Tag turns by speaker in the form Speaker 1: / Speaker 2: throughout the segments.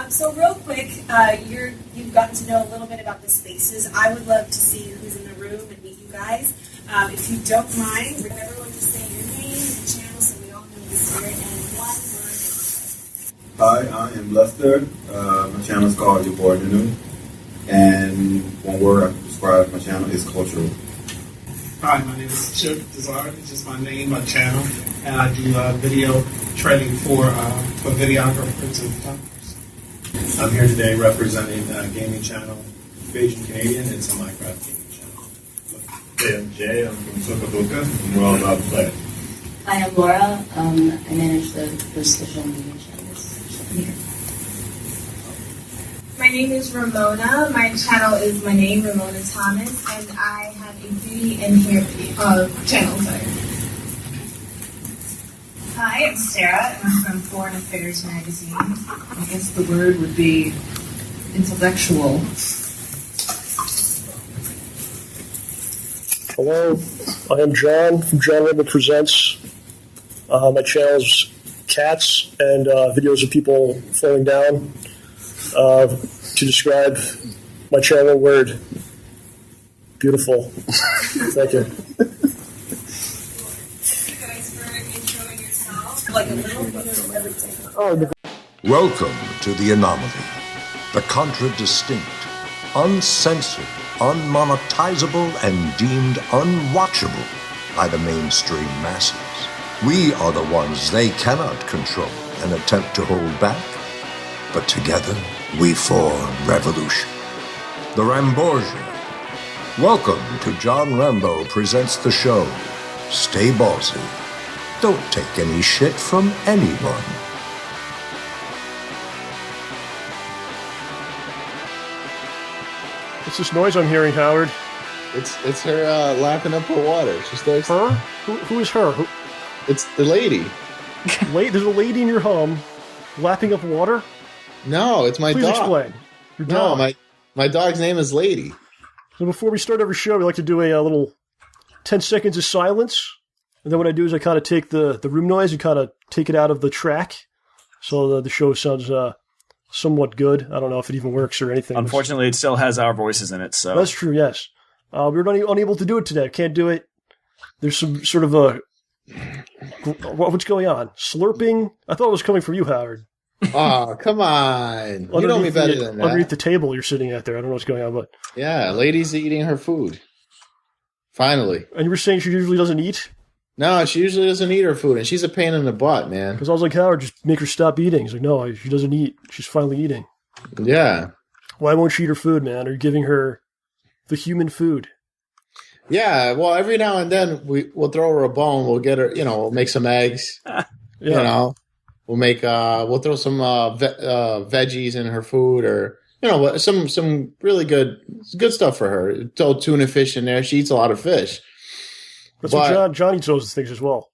Speaker 1: So real quick, you've gotten to know a little bit about the spaces. I would love to see who's in the room and meet you guys. If you don't mind, would everyone just say your name and channel so we all know who's here, and one word.
Speaker 2: Hi, I am Lester. My channel is called Your Boy Nunu, and one word I can describe my channel is cultural.
Speaker 3: Hi, my name is Chip Desard. It's just my name, my channel, and I do video training for videographers and photographers.
Speaker 4: I'm here today representing a gaming channel, Beijing Canadian. It's a Minecraft gaming channel. Hey, I'm Jay. I'm from Sokobuka, and we're all about play.
Speaker 5: Hi, I'm Laura. I manage the social media channels here.
Speaker 6: My name is Ramona. My channel is my name, Ramona Thomas, and I have a beauty and hair channel. Sorry.
Speaker 7: Hi, I'm Sarah. I'm from Foreign Affairs magazine. I guess the word would be intellectual.
Speaker 8: Hello, I am John from JohnRamboPresents. My channel's cats and videos of people falling down. To describe my channel word, beautiful. Thank you.
Speaker 9: Welcome to The Anomaly, the contradistinct, uncensored, unmonetizable, and deemed unwatchable by the mainstream masses. We are the ones they cannot control and attempt to hold back, but together we form revolution. The Ramborgia. Welcome to John Rambo Presents the show. Stay ballsy. Don't take any shit from anyone.
Speaker 8: What's this noise I'm hearing, Howard?
Speaker 10: It's her lapping up her water. She starts.
Speaker 8: Her? Who is her?
Speaker 10: It's the lady.
Speaker 8: Wait, there's a lady in your home lapping up water?
Speaker 10: No, it's my
Speaker 8: Please
Speaker 10: dog.
Speaker 8: Explain. Your dog.
Speaker 10: No, my dog's name is Lady.
Speaker 8: So before we start every show, we like to do a little 10 seconds of silence. And then what I do is I kind of take the room noise and kind of take it out of the track. So the show sounds somewhat good. I don't know if it even works or anything.
Speaker 11: Unfortunately, it still has our voices in it. So
Speaker 8: that's true, yes. We were unable to do it today. Can't do it. There's some sort of a... What's going on? Slurping? I thought it was coming from you, Howard.
Speaker 10: Oh, come on. You know me better than that.
Speaker 8: Underneath the table you're sitting at there. I don't know what's going on, but...
Speaker 10: Yeah, Lady's eating her food. Finally.
Speaker 8: And you were saying she usually doesn't eat?
Speaker 10: No, she usually doesn't eat her food, and she's a pain in the butt, man.
Speaker 8: Because I was like, Howard, just make her stop eating. He's like, no, she doesn't eat. She's finally eating.
Speaker 10: Yeah.
Speaker 8: Why won't she eat her food, man? Are you giving her the human food?
Speaker 10: Yeah, well, every now and then we'll throw her a bone. We'll get her, we'll make some eggs.
Speaker 8: Yeah.
Speaker 10: We'll throw some veggies in her food, or some really good stuff for her. Throw tuna fish in there. She eats a lot of fish.
Speaker 8: That's what John eats those things as well.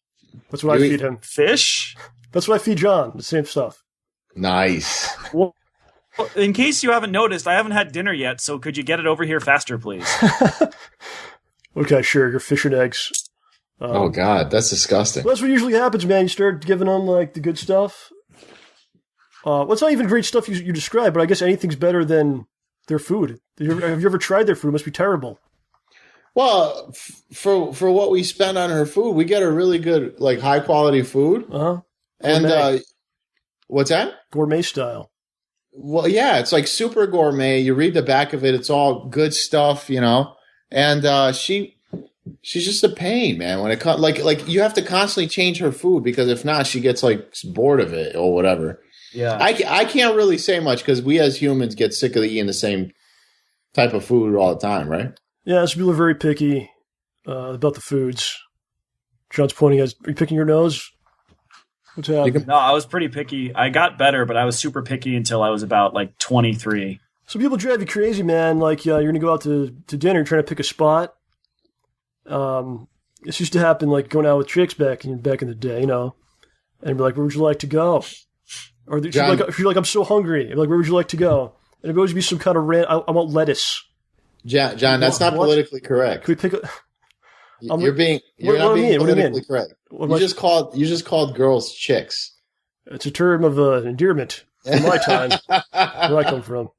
Speaker 8: That's what I feed him.
Speaker 11: Fish?
Speaker 8: That's what I feed John. The same stuff.
Speaker 10: Nice.
Speaker 11: Well, in case you haven't noticed, I haven't had dinner yet, so could you get it over here faster, please?
Speaker 8: Okay, sure. Your fish and eggs.
Speaker 10: Oh, God. That's disgusting.
Speaker 8: Well, that's what usually happens, man. You start giving them, the good stuff. It's not even great stuff you describe, but I guess anything's better than their food. Have you ever tried their food? It must be terrible.
Speaker 10: Well, for what we spend on her food, we get her really good, high-quality food.
Speaker 8: Uh-huh.
Speaker 10: And, what's that?
Speaker 8: Gourmet style.
Speaker 10: Well, yeah, it's super gourmet. You read the back of it, it's all good stuff, And she's just a pain, man. When it comes, you have to constantly change her food, because if not, she gets bored of it or whatever.
Speaker 11: Yeah,
Speaker 10: I can't really say much, because we as humans get sick of eating the same type of food all the time, right?
Speaker 8: Yeah, some people are very picky about the foods. John's pointing at. Are you picking your nose? What's happening?
Speaker 11: No, I was pretty picky. I got better, but I was super picky until I was about 23.
Speaker 8: Some people drive you crazy, man. You're going to go out to dinner, trying to pick a spot. This used to happen, going out with chicks back in the day, And be like, where would you like to go? Or she'd be like, I'm so hungry. I'd be like, where would you like to go? And it'd always be some kind of I want lettuce.
Speaker 10: John, that's not politically correct.
Speaker 8: Can we pick a...
Speaker 10: You're not being politically correct. You just called girls chicks.
Speaker 8: It's a term of endearment. in my time, where I come from.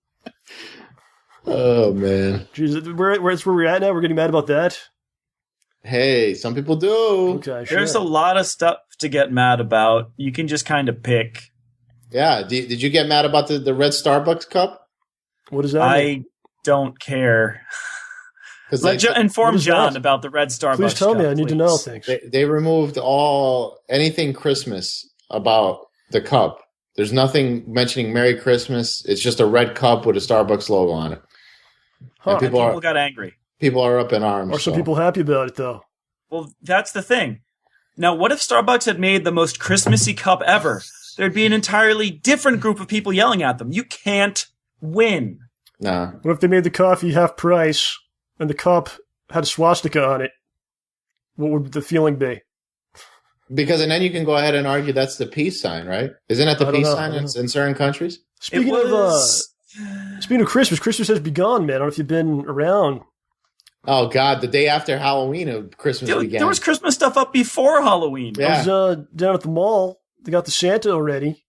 Speaker 10: Oh man.
Speaker 8: Jeez, that's where we're at now. We're getting mad about that.
Speaker 10: Hey, some people do.
Speaker 8: Okay, sure.
Speaker 11: There's a lot of stuff to get mad about. You can just kind of pick.
Speaker 10: Yeah. Did you get mad about the red Starbucks cup?
Speaker 8: What does that mean?
Speaker 11: I don't care. Inform John about the red Starbucks.
Speaker 8: Please tell me. I need to know things.
Speaker 10: They removed anything Christmas about the cup. There's nothing mentioning Merry Christmas. It's just a red cup with a Starbucks logo on it.
Speaker 8: Huh.
Speaker 10: And
Speaker 11: people got angry.
Speaker 10: People are up in arms.
Speaker 8: Are some people happy about it, though?
Speaker 11: Well, that's the thing. Now, what if Starbucks had made the most Christmassy cup ever? There'd be an entirely different group of people yelling at them. You can't win.
Speaker 10: Nah.
Speaker 8: What if they made the coffee half price and the cup had a swastika on it? What would the feeling be?
Speaker 10: Because and then you can go ahead and argue that's the peace sign, right? Isn't that the peace sign in certain countries?
Speaker 8: Speaking of Christmas, Christmas has begun, man. I don't know if you've been around.
Speaker 10: Oh, God. The day after Halloween, Christmas began.
Speaker 11: There was Christmas stuff up before Halloween.
Speaker 10: Yeah.
Speaker 8: I was down at the mall. They got the Santa already,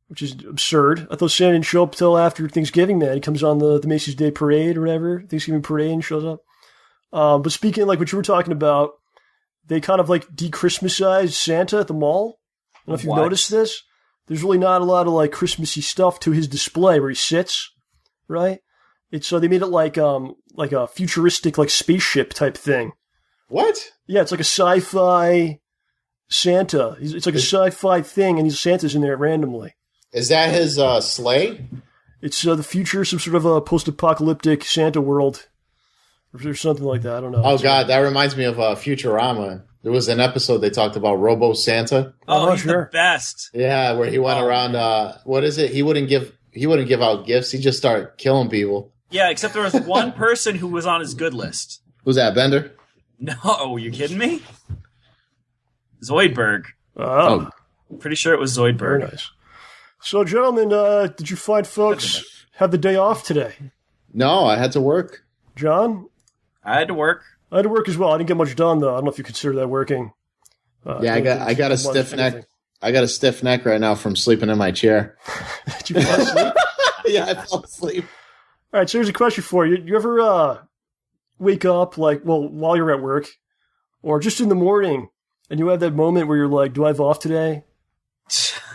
Speaker 8: which is absurd. I thought Santa didn't show up till after Thanksgiving, man. He comes on the Macy's Day Parade or whatever, Thanksgiving Parade, and shows up. But speaking like what you were talking about, they kind of like de-Christmasized Santa at the mall. I don't know if you've noticed this. There's really not a lot of like Christmassy stuff to his display where he sits, right? So they made it like a futuristic like spaceship type thing.
Speaker 10: What?
Speaker 8: Yeah, it's like a sci-fi Santa. It's like a sci-fi thing, and Santa's in there randomly.
Speaker 10: Is that his sleigh?
Speaker 8: It's the future, some sort of a post-apocalyptic Santa world, or something like that. I don't know.
Speaker 10: Oh, God, that reminds me of Futurama. There was an episode they talked about Robo Santa.
Speaker 11: Oh, he's the best.
Speaker 10: Yeah, where he went around. What is it? He wouldn't give out gifts. He just started killing people.
Speaker 11: Yeah, except there was one person who was on his good list.
Speaker 10: Who's that, Bender?
Speaker 11: No, you kidding me? Zoidberg.
Speaker 8: Oh.
Speaker 11: Pretty sure it was Zoidberg.
Speaker 8: Very nice. So, gentlemen, did you find folks have the day off today?
Speaker 10: No, I had to work.
Speaker 8: John?
Speaker 11: I had to work.
Speaker 8: I had to work as well. I didn't get much done, though. I don't know if you consider that working.
Speaker 10: I got a stiff neck. I got a stiff neck right now from sleeping in my chair.
Speaker 8: Did you fall asleep?
Speaker 10: Yeah, I fell asleep.
Speaker 8: All right, so here's a question for you. You ever wake up, while you're at work, or just in the morning, and you have that moment where you're like, do I have off today?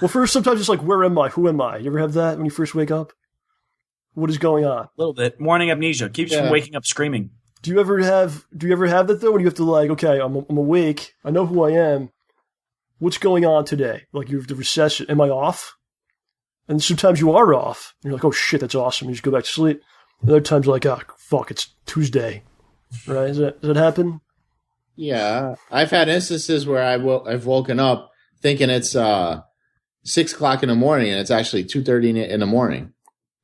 Speaker 8: Well, first, sometimes it's like, where am I? Who am I? You ever have that when you first wake up? What is going on?
Speaker 11: A little bit. Morning amnesia. Keeps you from waking up screaming.
Speaker 8: Do you ever have that, though, when you have to, like, okay, I'm awake, I know who I am, what's going on today? Like, you have to recess, am I off? And sometimes you are off. And you're like, oh, shit, that's awesome. You just go back to sleep. And other times you're like, oh, fuck, it's Tuesday. Right? Does that happen?
Speaker 10: Yeah. I've had instances where I've woken up thinking it's 6 o'clock in the morning, and it's actually 2:30 in the morning.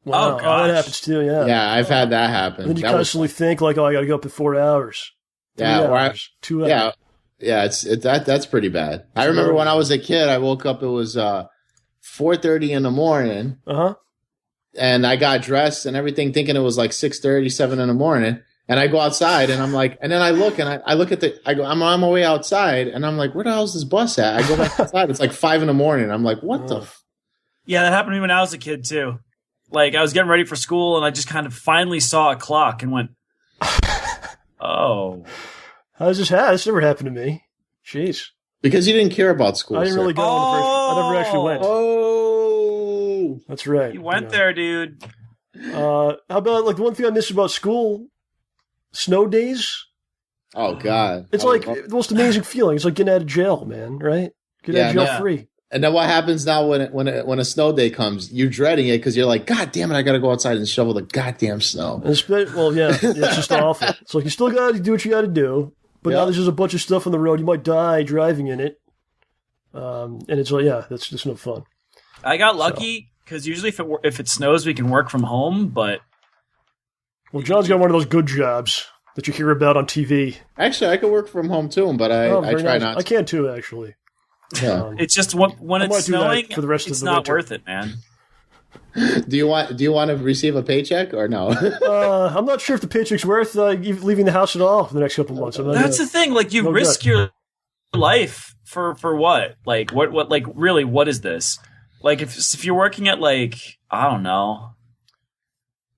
Speaker 8: Wow.
Speaker 11: Oh, gosh.
Speaker 8: That happens too, yeah.
Speaker 10: Yeah, I've had that happen.
Speaker 8: And then you constantly think, like, oh, I got to go up in 4 hours. 3 hours, 2 hours.
Speaker 10: Yeah, that's pretty bad. I remember when I was a kid, I woke up, it was 4:30 in the morning. Uh-huh. And I got dressed and everything thinking it was like 6:30, 7 in the morning. And I go outside and I'm like, and then I look and I look at I'm on my way outside and I'm like, where the hell is this bus at? I go back outside. It's like 5 in the morning. I'm like, what the?
Speaker 11: Yeah, that happened to me when I was a kid too. Like I was getting ready for school and I just kind of finally saw a clock and went, oh.
Speaker 8: How does this happen? This never happened to me. Jeez.
Speaker 10: Because you didn't care about school.
Speaker 8: I didn't really go I never actually went.
Speaker 10: Oh.
Speaker 8: That's right.
Speaker 11: You went there, dude.
Speaker 8: How about, like, the one thing I miss about school? Snow days.
Speaker 10: Oh, God.
Speaker 8: It's like the most amazing feeling. It's like getting out of jail, man, right? Get out of jail free.
Speaker 10: And then what happens now when a snow day comes? You're dreading it because you're like, God damn it, I got to go outside and shovel the goddamn snow.
Speaker 8: It's just awful. It's like you still got to do what you got to do, but now there's just a bunch of stuff on the road. You might die driving in it. And it's like, that's just no fun.
Speaker 11: I got lucky because usually if it snows, we can work from home, but...
Speaker 8: Well, John's got one of those good jobs that you hear about on TV.
Speaker 10: Actually, I could work from home too, but I try not to.
Speaker 8: I can too, actually.
Speaker 10: Yeah.
Speaker 11: It's just when it's snowing,
Speaker 8: for the rest
Speaker 11: it's
Speaker 8: of the
Speaker 11: not
Speaker 8: winter.
Speaker 11: worth it, man.
Speaker 10: Do you want to receive a paycheck or no?
Speaker 8: I'm not sure if the paycheck's worth leaving the house at all for the next couple of months.
Speaker 11: That's the thing. Like you risk your life for what? Like what? Like really? What is this? Like if you're working at like, I don't know,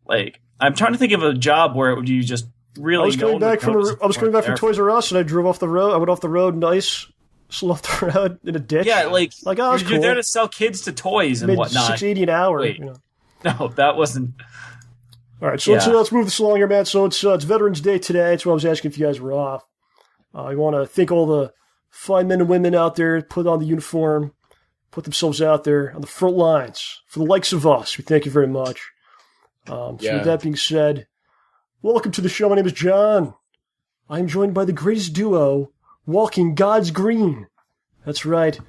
Speaker 11: like I'm trying to think of a job where you just really.
Speaker 8: I was coming back from Toys R Us and I drove off the road. I went off the road, nice, slow off the road in a ditch.
Speaker 11: Yeah, like
Speaker 8: oh,
Speaker 11: you're
Speaker 8: cool.
Speaker 11: there to sell kids to toys and
Speaker 8: made
Speaker 11: whatnot.
Speaker 8: $6.80 an hour.
Speaker 11: Wait,
Speaker 8: you know.
Speaker 11: no, that wasn't.
Speaker 8: All right, so let's move this along here, Matt. So it's Veterans Day today. That's what I was asking if you guys were off. I want to thank all the fine men and women out there who put on the uniform, put themselves out there on the front lines for the likes of us. We thank you very much. So with that being said, welcome to the show. My name is John. I am joined by the greatest duo walking God's green. That's right,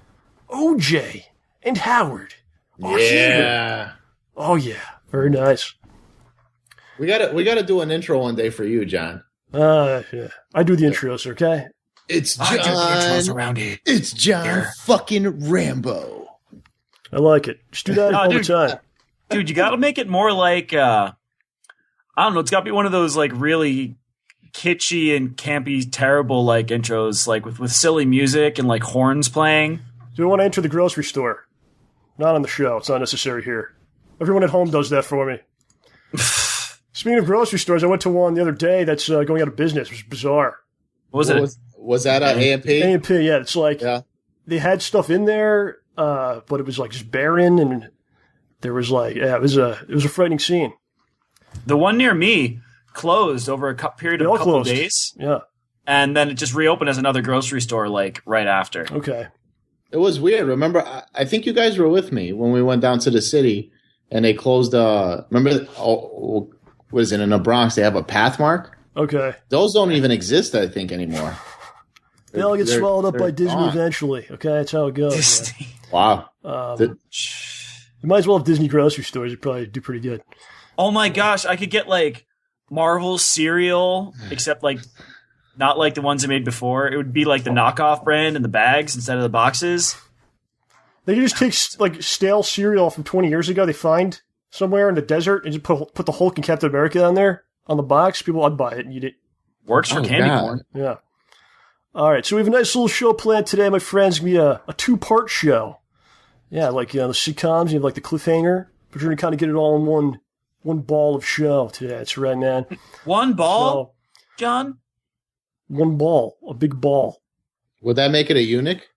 Speaker 8: OJ and Howard.
Speaker 10: Yeah.
Speaker 8: Oh yeah, very nice.
Speaker 10: We gotta do an intro one day for you, John.
Speaker 8: Yeah. I do the intros, okay?
Speaker 10: It's John.
Speaker 11: I do the intros around here.
Speaker 10: It's John fucking Rambo.
Speaker 8: I like it. Just do that all the time.
Speaker 11: Dude, you gotta make it more like, I don't know, it's gotta be one of those like really kitschy and campy, terrible like intros, like with silly music and like horns playing.
Speaker 8: Do you want to enter the grocery store? Not on the show. It's not necessary here. Everyone at home does that for me. Speaking of grocery stores, I went to one the other day that's going out of business. It was bizarre.
Speaker 11: What was it?
Speaker 10: Was that A&P?
Speaker 8: A&P, yeah. It's like they had stuff in there, but it was like just barren, and there was like it was a frightening scene.
Speaker 11: The one near me closed over a period of a couple of days.
Speaker 8: Yeah.
Speaker 11: And then it just reopened as another grocery store like right after.
Speaker 8: Okay.
Speaker 10: It was weird. Remember, I think you guys were with me when we went down to the city and they closed, remember, what is it, in the Bronx, they have a Pathmark?
Speaker 8: Okay.
Speaker 10: Those don't even exist, I think, anymore.
Speaker 8: They all get swallowed up by Disney eventually. Okay, that's how it goes.
Speaker 11: Disney.
Speaker 10: Wow.
Speaker 8: You might as well have Disney grocery stores. You'd probably do pretty good.
Speaker 11: Oh my gosh, I could get like Marvel cereal, except like not like the ones they made before. It would be like the knockoff brand in the bags instead of the boxes.
Speaker 8: They could just take like stale cereal from 20 years ago they find somewhere in the desert and just put the Hulk and Captain America on there on the box. People would buy it and eat it.
Speaker 11: Works for candy corn.
Speaker 8: Yeah. All right, so we have a nice little show planned today, my friends. It's going to be a two-part show. Yeah, like the sitcoms, you have like the cliffhanger, but you're going to kind of get it all in one ball of show today. That's right, man.
Speaker 11: One ball, John?
Speaker 8: One ball, a big ball.
Speaker 10: Would that make it a eunuch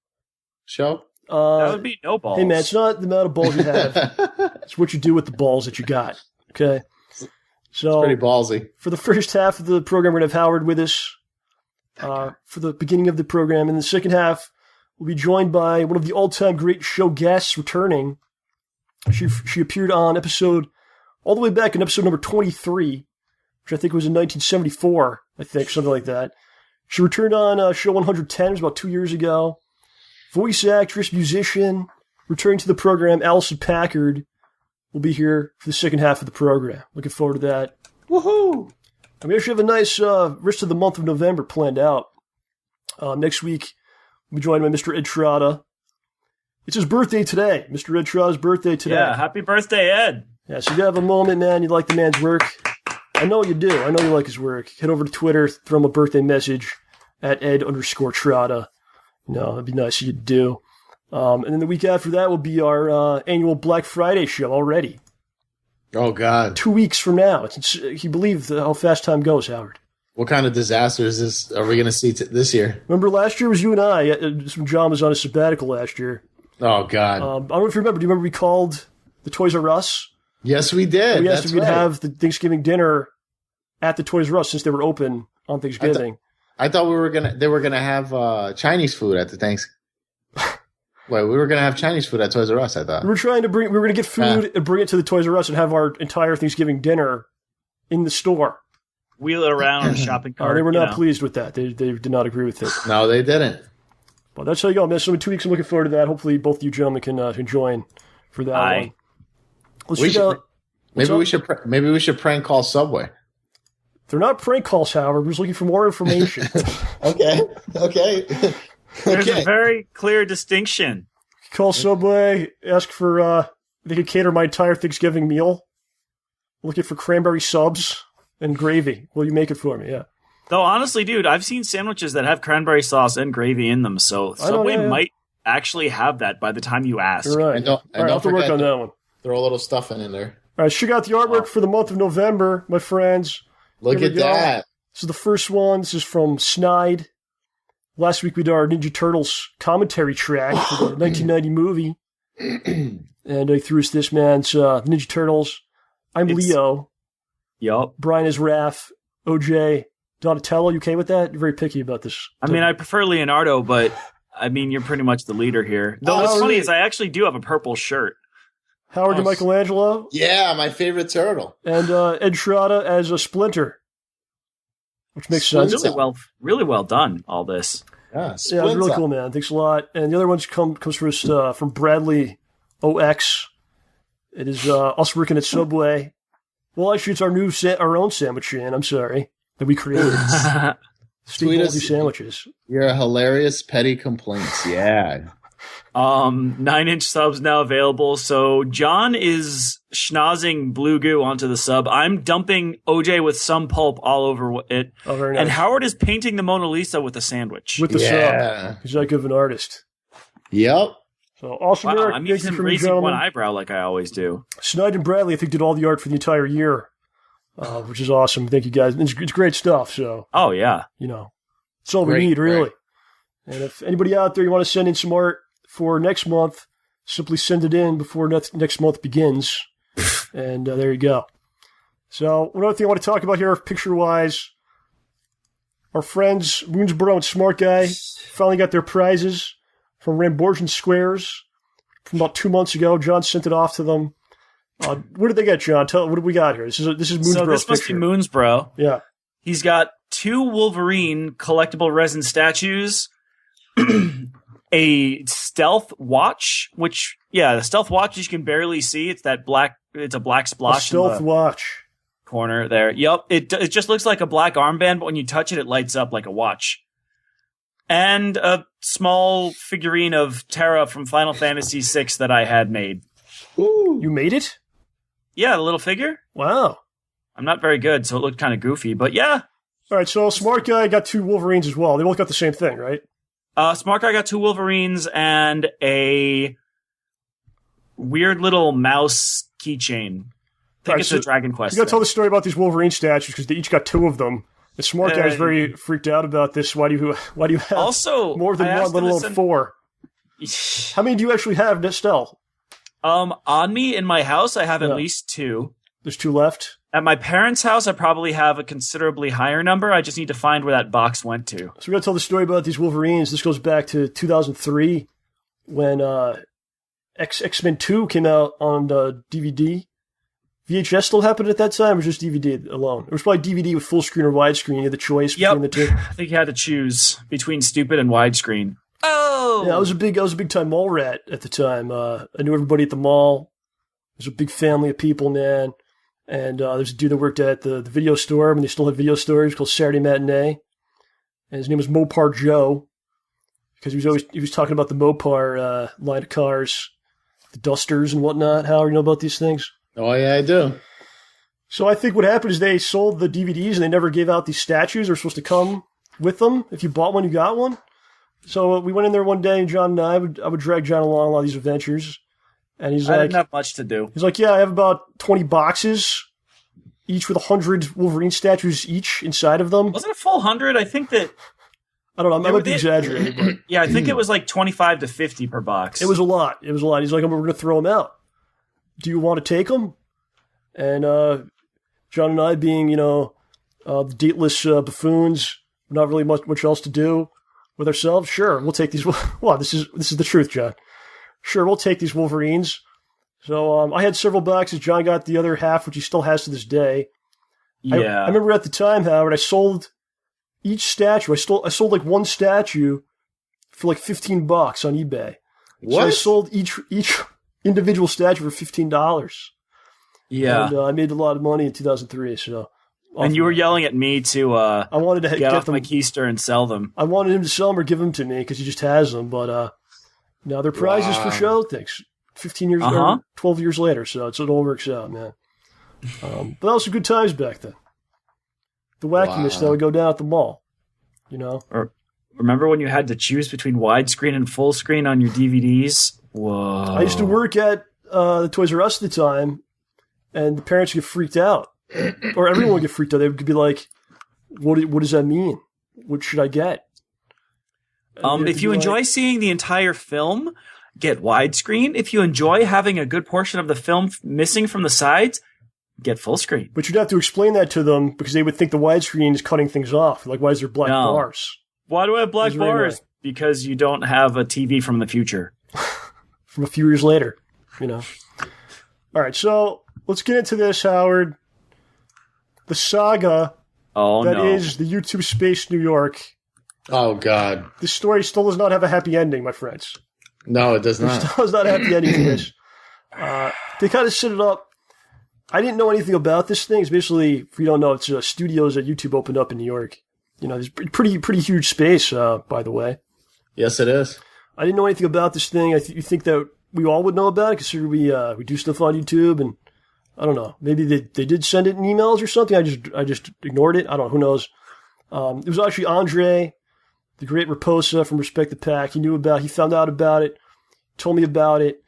Speaker 10: show?
Speaker 11: That would be no balls.
Speaker 8: Hey, man, it's not the amount of balls you have. It's what you do with the balls that you got. Okay? So,
Speaker 10: it's pretty ballsy.
Speaker 8: For the first half of the program, we're going to have Howard with us for the beginning of the program. In the second half, we'll be joined by one of the all-time great show guests returning. She appeared on all the way back in episode number 23, which I think was in 1974, I think, something like that. She returned on show 110, it was about 2 years ago. Voice actress, musician, returning to the program, Alicyn Packard will be here for the second half of the program. Looking forward to that.
Speaker 10: Woohoo!
Speaker 8: And we actually have a nice rest of the month of November planned out. Next week, we'll be joined by Mr. Ed Trotta. It's his birthday today. Mr. Ed Trotta's birthday today.
Speaker 11: Yeah, happy birthday, Ed.
Speaker 8: Yeah, so you have a moment, man, you like the man's work. I know you do. I know you like his work. Head over to Twitter, throw him a birthday message at Ed_Trotta. That'd be nice of you to do. And then the week after that will be our annual Black Friday show already.
Speaker 10: Oh, God.
Speaker 8: 2 weeks from now. Can you believe how fast time goes, Howard?
Speaker 10: What kind of disasters are we going to see this year?
Speaker 8: Remember last year was you and I. John was on a sabbatical last year.
Speaker 10: Oh, God.
Speaker 8: I don't know if you remember. Do you remember we called the Toys R Us?
Speaker 10: Yes, we did.
Speaker 8: We asked if we'd have the Thanksgiving dinner at the Toys R Us since they were open on Thanksgiving.
Speaker 10: I thought they were gonna have Chinese food at the Thanksgiving. Wait, we were gonna have Chinese food at Toys R Us. I thought we
Speaker 8: were gonna get food and bring it to the Toys R Us and have our entire Thanksgiving dinner in the store.
Speaker 11: Wheel it around a shopping cart.
Speaker 8: They were not pleased with that. They did not agree with it.
Speaker 10: No, they didn't.
Speaker 8: Well, that's how you go, man. So in 2 weeks, I'm looking forward to that. Hopefully, both of you gentlemen can join for that one.
Speaker 10: Maybe we should prank call Subway.
Speaker 8: They're not prank calls, however. We're just looking for more information.
Speaker 10: Okay.
Speaker 11: There's a very clear distinction.
Speaker 8: Call Subway, ask for, they could cater my entire Thanksgiving meal. Looking for cranberry subs and gravy. Will you make it for me? Yeah.
Speaker 11: Though, honestly, dude, I've seen sandwiches that have cranberry sauce and gravy in them, so Subway actually have that by the time you ask.
Speaker 8: You're right.
Speaker 10: And don't
Speaker 8: I'll have to work on that one.
Speaker 10: Throw a little stuffing in there.
Speaker 8: All right, check out the artwork for the month of November, my friends.
Speaker 10: Look
Speaker 8: Here
Speaker 10: at
Speaker 8: we go.
Speaker 10: that.
Speaker 8: This is the first one. This is from Snide. Last week we did our Ninja Turtles commentary track for the 1990 movie. And he threw us this, man. It's Ninja Turtles. I'm Leo.
Speaker 11: Yup.
Speaker 8: Brian is Raph. OJ. Donatello. You okay with that? You're very picky about this.
Speaker 11: I mean, I prefer Leonardo, but I mean, you're pretty much the leader here. Though what's funny is I actually do have a purple shirt.
Speaker 8: Howard to Michelangelo.
Speaker 10: Yeah, my favorite turtle.
Speaker 8: And Ed Schroeder as a Splinter. Which makes sense.
Speaker 11: Really well done, all this.
Speaker 10: Yeah,
Speaker 8: it's really cool, man. Thanks a lot. And the other one comes from us, from Bradley OX. It is us working at Subway. Well, actually, it's our own sandwich chain. I'm sorry that we created. STAYBALLSY sandwiches.
Speaker 10: You're a hilarious petty complaints. Yeah.
Speaker 11: 9-inch subs now available. So John is schnozzing blue goo onto the sub. I'm dumping OJ with some pulp all over it.
Speaker 8: Oh, very nice.
Speaker 11: And Howard is painting the Mona Lisa with a sandwich.
Speaker 8: With the sub. He's that good of an artist.
Speaker 10: Yep.
Speaker 8: So awesome work.
Speaker 11: I'm using raising one eyebrow like I always do.
Speaker 8: Snide and Bradley, I think, did all the art for the entire year, which is awesome. Thank you, guys. It's great stuff. So.
Speaker 11: Oh, yeah.
Speaker 8: You know, it's all we need, really. And if anybody out there, you want to send in some art for next month, simply send it in before next month begins. And there you go. So, one other thing I want to talk about here, picture-wise, our friends, Moonsboro and Smart Guy, finally got their prizes from Ramborgian Squares from about 2 months ago. John sent it off to them. What did they get, John? What do we got here? This is Moonsboro's
Speaker 11: So this must
Speaker 8: picture.
Speaker 11: be Moonsboro.
Speaker 8: Yeah.
Speaker 11: He's got 2 Wolverine collectible resin statues, a stealth watch, which, the stealth watch you can barely see. It's that black, it's a black splotch.
Speaker 8: A stealth watch.
Speaker 11: Corner there. Yep. It just looks like a black armband, but when you touch it, it lights up like a watch. And a small figurine of Terra from Final Fantasy VI that I had made.
Speaker 8: Ooh. You made it?
Speaker 11: Yeah, the little figure.
Speaker 8: Wow.
Speaker 11: I'm not very good, so it looked kind of goofy, but yeah.
Speaker 8: All right, so Smart Guy got 2 Wolverines as well. They both got the same thing, right?
Speaker 11: Smart Guy got 2 Wolverines and a weird little mouse keychain. I think it's a Dragon Quest.
Speaker 8: You got to tell the story about these Wolverine statues because they each got 2 of them. The Smart Guy is very freaked out about this. Why do you have more than one, let alone 4? How many do you actually have, Nestel?
Speaker 11: On me in my house, I have at least 2.
Speaker 8: There's 2 left.
Speaker 11: At my parents' house, I probably have a considerably higher number. I just need to find where that box went to.
Speaker 8: So we're going to tell the story about these Wolverines. This goes back to 2003 when X-Men 2 came out on DVD. VHS still happened at that time, or just DVD alone? It was probably DVD with full screen or widescreen. You had the choice between the two.
Speaker 11: I think you had to choose between stupid and widescreen. Oh!
Speaker 8: Yeah, I was a big time mall rat at the time. I knew everybody at the mall. There's a big family of people, man. And there's a dude that worked at the video store when they still had video stores called Saturday Matinee. And his name was Mopar Joe. Because he was talking about the Mopar line of cars, the Dusters and whatnot. How you know about these things?
Speaker 10: Oh, yeah, I do.
Speaker 8: So I think what happened is they sold the DVDs and they never gave out these statues. They're supposed to come with them. If you bought one, you got one. So we went in there one day, and John and I would drag John along a lot of these adventures. And I
Speaker 11: didn't have much to do.
Speaker 8: He's like, yeah, I have about 20 boxes, each with 100 Wolverine statues each inside of them.
Speaker 11: Wasn't it a full 100? I think that...
Speaker 8: I don't know. I might be exaggerating. But
Speaker 11: yeah, I think it was like 25 to 50 per box.
Speaker 8: It was a lot. He's like, we're going to throw them out. Do you want to take them? And John and I, being, the dateless buffoons, not really much else to do with ourselves. Sure, we'll take these. Well, this is the truth, John. Sure, we'll take these Wolverines. So I had several boxes. John got the other half, which he still has to this day.
Speaker 11: Yeah.
Speaker 8: I remember at the time, Howard, I sold each statue. I sold like one statue for like $15 on eBay.
Speaker 10: What?
Speaker 8: So I sold each individual statue for $15.
Speaker 11: Yeah.
Speaker 8: And I made a lot of money in 2003. So.
Speaker 11: And you were yelling at me to
Speaker 8: I wanted to
Speaker 11: get off my keister and sell them.
Speaker 8: I wanted him to sell them or give them to me because he just has them. But now they're prizes for show things. 15 years or 12 years later. So it all works out, man. But that was some good times back then. The wackiness that would go down at the mall.
Speaker 11: Remember when you had to choose between widescreen and full screen on your DVDs? Whoa.
Speaker 8: I used to work at the Toys R Us at the time, and the parents get freaked out. Or everyone would get freaked out. They would be like, what does that mean? What should I get?
Speaker 11: If you enjoy seeing the entire film, get widescreen. If you enjoy having a good portion of the film missing from the sides, get full screen.
Speaker 8: But you'd have to explain that to them because they would think the widescreen is cutting things off. Like, why is there black bars?
Speaker 11: Why do I have black bars? Because you don't have a TV from the future.
Speaker 8: From a few years later, you know. All right, so let's get into this, Howard. The saga that is the YouTube Space New York.
Speaker 10: Oh, God.
Speaker 8: This story still does not have a happy ending, my friends.
Speaker 10: No, it does not.
Speaker 8: It still has not a happy ending to this. They kind of set it up. I didn't know anything about this thing. It's basically, if you don't know, it's studios that YouTube opened up in New York. You know, it's pretty huge space, by the way.
Speaker 10: Yes, it is.
Speaker 8: I didn't know anything about this thing. You think that we all would know about it, considering we do stuff on YouTube, and I don't know. Maybe they did send it in emails or something. I just ignored it. I don't know. Who knows? It was actually Andre, the great Raposa from Respect the Pack. He found out about it, told me about it,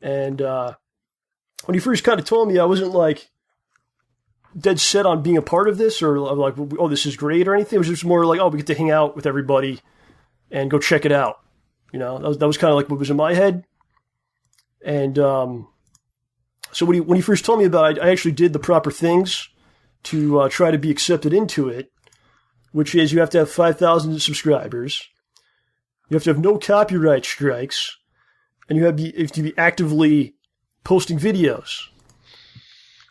Speaker 8: and when he first kind of told me, I wasn't like dead set on being a part of this or like, oh, this is great or anything. It was just more like, oh, we get to hang out with everybody and go check it out. You know, that was kind of like what was in my head. And so when he first told me about it, I actually did the proper things to try to be accepted into it, which is you have to have 5,000 subscribers, you have to have no copyright strikes, and you have to be actively posting videos.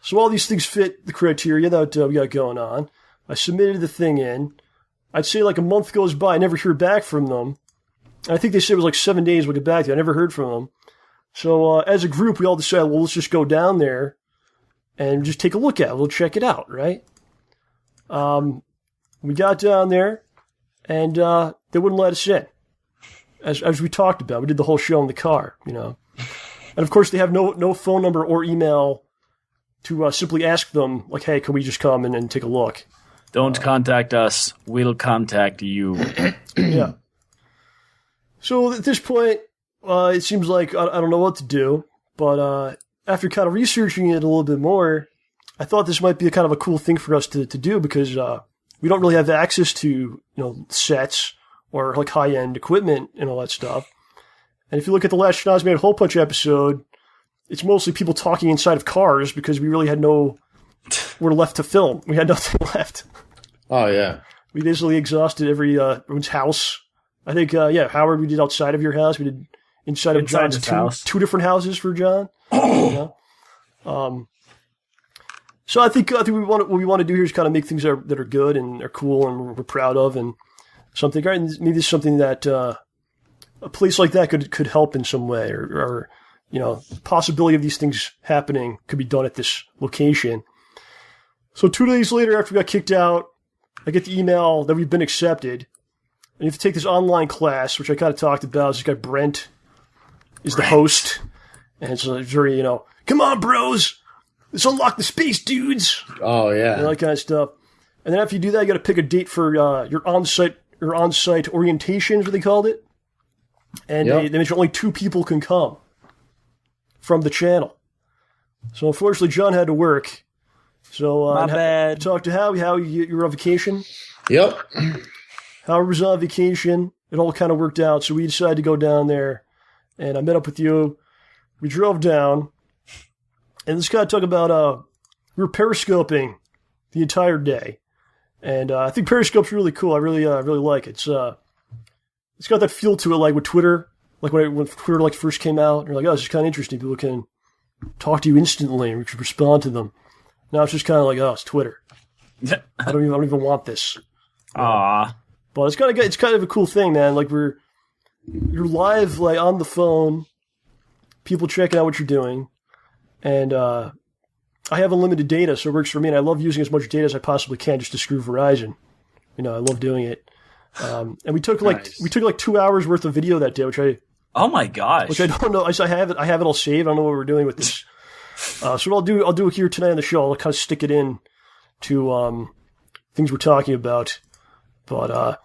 Speaker 8: So all these things fit the criteria that we got going on. I submitted the thing in. I'd say like a month goes by, I never hear back from them. I think they said it was like 7 days we'll get back to you. I never heard from them. So as a group, we all decided, well, let's just go down there and just take a look at it. We'll check it out, right? We got down there, and they wouldn't let us in. As we talked about, we did the whole show in the car, you know. And of course, they have no phone number or email to simply ask them, like, hey, can we just come and take a look?
Speaker 11: Don't contact us. We'll contact you.
Speaker 8: Yeah. So at this point, it seems like I don't know what to do. But after kind of researching it a little bit more, I thought this might be kind of a cool thing for us to do because we don't really have access to sets or like high-end equipment and all that stuff. And if you look at the last Schnoz Made Hole Punch episode, it's mostly people talking inside of cars because we really had nowhere left to film. We had nothing left.
Speaker 10: Oh, yeah.
Speaker 8: We basically exhausted everyone's house. I think, Howard, we did outside of your house. We did inside of John's house. Two different houses for John. So I think what we want to do here is kind of make things that are good and are cool and we're proud of and something. Right? And maybe it's something that a place like that could help in some way or the possibility of these things happening could be done at this location. So 2 days later, after we got kicked out, I get the email that we've been accepted. And you have to take this online class, which I kind of talked about. This guy, Brent, is the host. And it's very, come on, bros. Let's unlock the space, dudes.
Speaker 10: Oh, yeah.
Speaker 8: And that kind of stuff. And then after you do that, you got to pick a date for your on-site orientation, is what they called it. And they mentioned only 2 people can come from the channel. So unfortunately, John had to work. So
Speaker 11: my bad.
Speaker 8: Talk to Howie. Howie, you're on vacation?
Speaker 10: Yep.
Speaker 8: Howard was on vacation. It all kind of worked out. So we decided to go down there. And I met up with you. We drove down. And let's kind of talk about, we were periscoping the entire day. And I think Periscope's really cool. I really like it. It's got that feel to it, like with Twitter. Like when Twitter first came out. And you're like, oh, this is kind of interesting. People can talk to you instantly and we can respond to them. Now it's just kind of like, oh, it's Twitter. I don't even want this.
Speaker 11: Aww.
Speaker 8: But it's kind of a cool thing, man. Like you're live, like on the phone, people checking out what you're doing, and I have unlimited data, so it works for me. And I love using as much data as I possibly can just to screw Verizon. I love doing it. And we took 2 hours worth of video that day, which I
Speaker 11: oh my gosh,
Speaker 8: which I don't know. I have it all saved. I don't know what we're doing with this. So what I'll do it here tonight on the show. I'll kind of stick it in to things we're talking about. But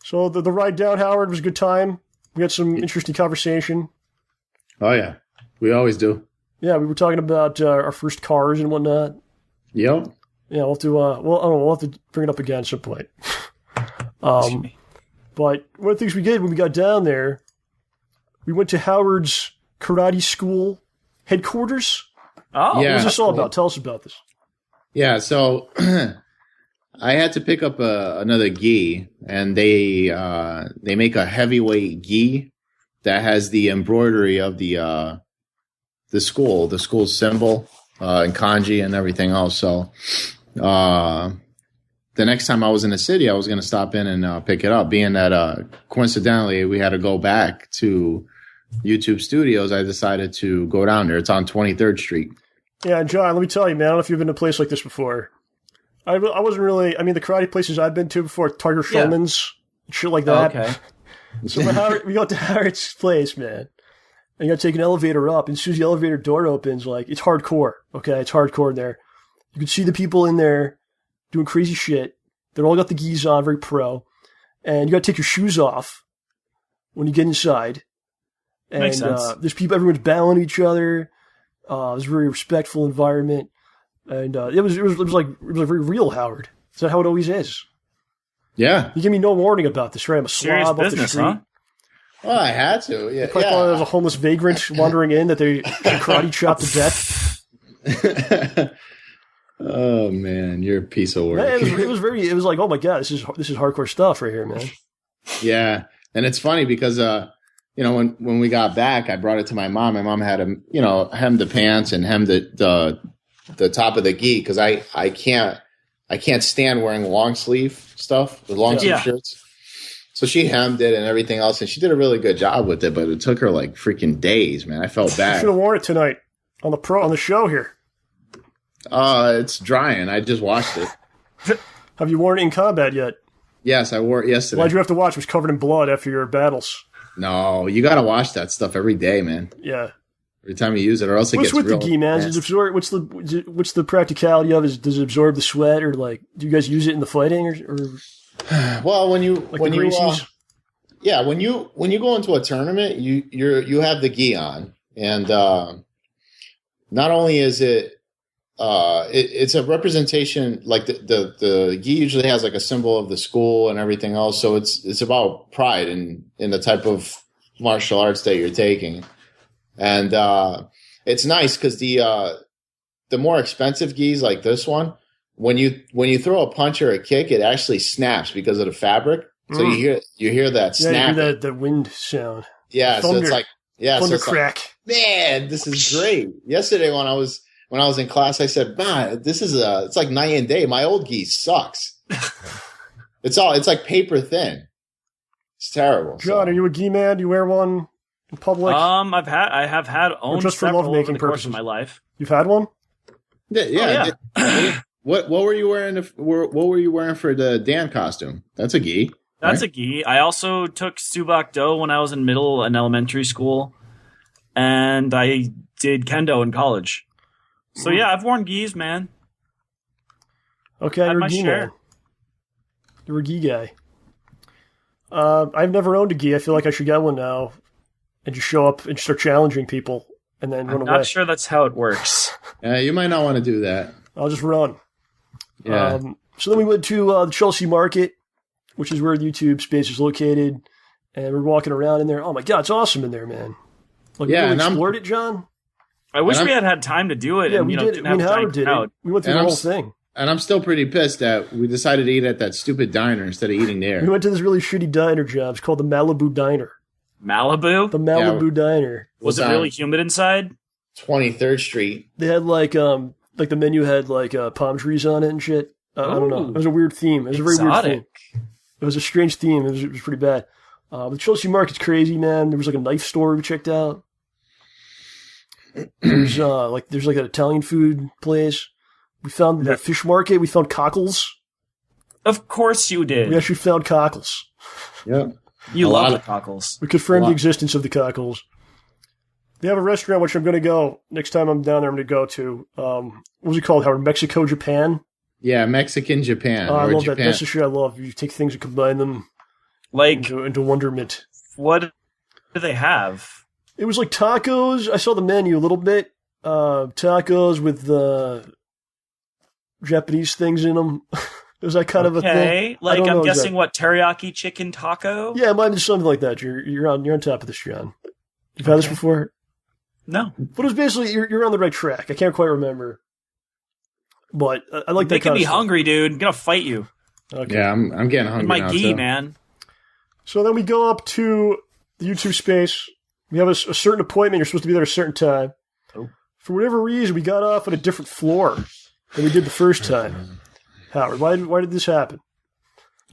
Speaker 8: So the ride down, Howard, was a good time. We had some interesting conversation.
Speaker 10: Oh, yeah. We always do.
Speaker 8: Yeah, we were talking about our first cars and whatnot.
Speaker 10: Yep.
Speaker 8: Yeah, we'll have to, I don't know, we'll have to bring it up again at some point. But one of the things we did when we got down there, we went to Howard's karate school headquarters.
Speaker 11: Oh,
Speaker 10: yeah.
Speaker 8: What was this all about? Tell us about this.
Speaker 10: Yeah, so I had to pick up another gi, and they make a heavyweight gi that has the embroidery of the school's symbol and kanji and everything else. So the next time I was in the city, I was going to stop in and pick it up. Being that coincidentally we had to go back to YouTube Studios, I decided to go down there. It's on 23rd Street.
Speaker 8: Yeah, and John, let me tell you, man, I don't know if you've been to a place like this before. I wasn't really, I mean, the karate places I've been to before, Tiger Schulman's, shit like that.
Speaker 11: Okay.
Speaker 8: So we got to Howard's place, man. And you got to take an elevator up, and as soon as the elevator door opens, like, it's hardcore, okay? It's hardcore in there. You can see the people in there doing crazy shit. They're all got the gis on, very pro. And you got to take your shoes off when you get inside. And
Speaker 11: Makes sense.
Speaker 8: There's people, everyone's bowing to each other. It was a very respectful environment. And it was like very real, Howard. Is that how it always is?
Speaker 10: Yeah.
Speaker 8: You give me no warning about this, right? I'm a
Speaker 11: Serious
Speaker 8: slob off the
Speaker 11: business,
Speaker 8: street.
Speaker 11: huh?
Speaker 10: Well, I had to. Yeah.
Speaker 8: I thought there was a homeless vagrant wandering in that they karate chopped to death.
Speaker 10: Oh man, you're a piece of work.
Speaker 8: Man, it was like, oh my god, this is hardcore stuff right here, man.
Speaker 10: Yeah, and it's funny because when we got back, I brought it to my mom. My mom had him, hem the pants and hem the top of the gi because I can't stand wearing long sleeve stuff, the long sleeve shirts. So she hemmed it and everything else, and she did a really good job with it. But it took her like freaking days, man. I felt bad.
Speaker 8: You should have worn it tonight on the show here.
Speaker 10: It's drying. I just washed it.
Speaker 8: Have you worn it in combat yet?
Speaker 10: Yes, I wore it yesterday.
Speaker 8: Why'd you have to watch? It was covered in blood after your battles.
Speaker 10: No, you got to wash that stuff every day, man.
Speaker 8: Yeah.
Speaker 10: Every time you use it, or else it gets real.
Speaker 8: What's with the gi, man? Does it absorb? What's the practicality of it? Does it absorb the sweat, or like do you guys use it in the fighting, or?
Speaker 10: Well, when you
Speaker 8: like
Speaker 10: when you go into a tournament, you have the gi on, and not only is it's a representation, like the gi usually has like a symbol of the school and everything else. So it's about pride in the type of martial arts that you're taking. And it's nice because the more expensive gis like this one, when you throw a punch or a kick, it actually snaps because of the fabric. So you hear that snap.
Speaker 8: Yeah, you hear that wind sound.
Speaker 10: Yeah,
Speaker 8: thunder,
Speaker 10: so it's like
Speaker 8: thunder crack.
Speaker 10: Like, man, this is great. Yesterday when I was in class, I said, "Man, it's like night and day. My old gi sucks. It's like paper thin. It's terrible."
Speaker 8: John, are you a gi man? Do you wear one in public?
Speaker 11: I have had owned
Speaker 8: just for
Speaker 11: several
Speaker 8: lovemaking
Speaker 11: over the course
Speaker 8: purposes
Speaker 11: of my life.
Speaker 8: You've had one?
Speaker 10: Yeah. What were you wearing? What were you wearing for the Dan costume? That's a gi.
Speaker 11: That's a gi. I also took Subak Do when I was in middle and elementary school, and I did kendo in college. So yeah, I've worn gis, man.
Speaker 8: Okay, you're a gi man. You're a gi guy. I've never owned a gi. I feel like I should get one now and just show up and start challenging people and then run away.
Speaker 11: I'm not sure that's how it works.
Speaker 10: You might not want to do that.
Speaker 8: I'll just run.
Speaker 10: Yeah.
Speaker 8: So then we went to the Chelsea Market, which is where the YouTube space is located, and we're walking around in there. Oh my god, it's awesome in there, man! Like,
Speaker 10: yeah,
Speaker 8: you explored it, John.
Speaker 11: I wish we had time to do it.
Speaker 8: Yeah,
Speaker 11: and,
Speaker 8: we
Speaker 11: did.
Speaker 8: Me and Howard did it. We went through the whole thing.
Speaker 10: And I'm still pretty pissed that we decided to eat at that stupid diner instead of eating there.
Speaker 8: We went to this really shitty diner, John. It's called the Malibu Diner.
Speaker 11: Malibu?
Speaker 8: The Malibu Diner.
Speaker 11: Was it really humid inside?
Speaker 10: 23rd Street.
Speaker 8: They had like the menu had like palm trees on it and shit. I don't know. It was a weird theme. It was a very weird theme. It was a strange theme. It was pretty bad. The Chelsea Market's crazy, man. There was like a knife store we checked out. There's like an Italian food place. We found that fish market. We found cockles.
Speaker 11: Of course you did.
Speaker 8: We actually found cockles.
Speaker 10: Yep.
Speaker 11: You love the cockles.
Speaker 8: We confirmed the existence of the cockles. They have a restaurant which I'm going to go next time I'm down there. I'm going to go to. What was it called, Howard? Mexico, Japan.
Speaker 10: Yeah, Mexican Japan.
Speaker 8: I love that. That's the shit I love. You take things and combine them.
Speaker 11: Like
Speaker 8: into wonderment.
Speaker 11: What do they have?
Speaker 8: It was like tacos. I saw the menu a little bit. Tacos with Japanese things in them. Was that kind of a thing?
Speaker 11: Okay, like I'm guessing what, teriyaki chicken taco?
Speaker 8: Yeah, it might be something like that. You're on top of this, John. You've had this before?
Speaker 11: No.
Speaker 8: But it was basically you're on the right track. I can't quite remember. But I like that kind of
Speaker 11: me
Speaker 8: stuff.
Speaker 11: hungry, dude. I'm gonna fight you.
Speaker 10: Okay. Yeah, I'm getting hungry
Speaker 11: in my
Speaker 10: now,
Speaker 11: gi,
Speaker 10: too.
Speaker 11: man.
Speaker 8: So then we go up to the YouTube space. We have a certain appointment. You're supposed to be there at a certain time.
Speaker 11: Oh.
Speaker 8: For whatever reason, we got off at a different floor than we did the first time. Howard, why did this happen?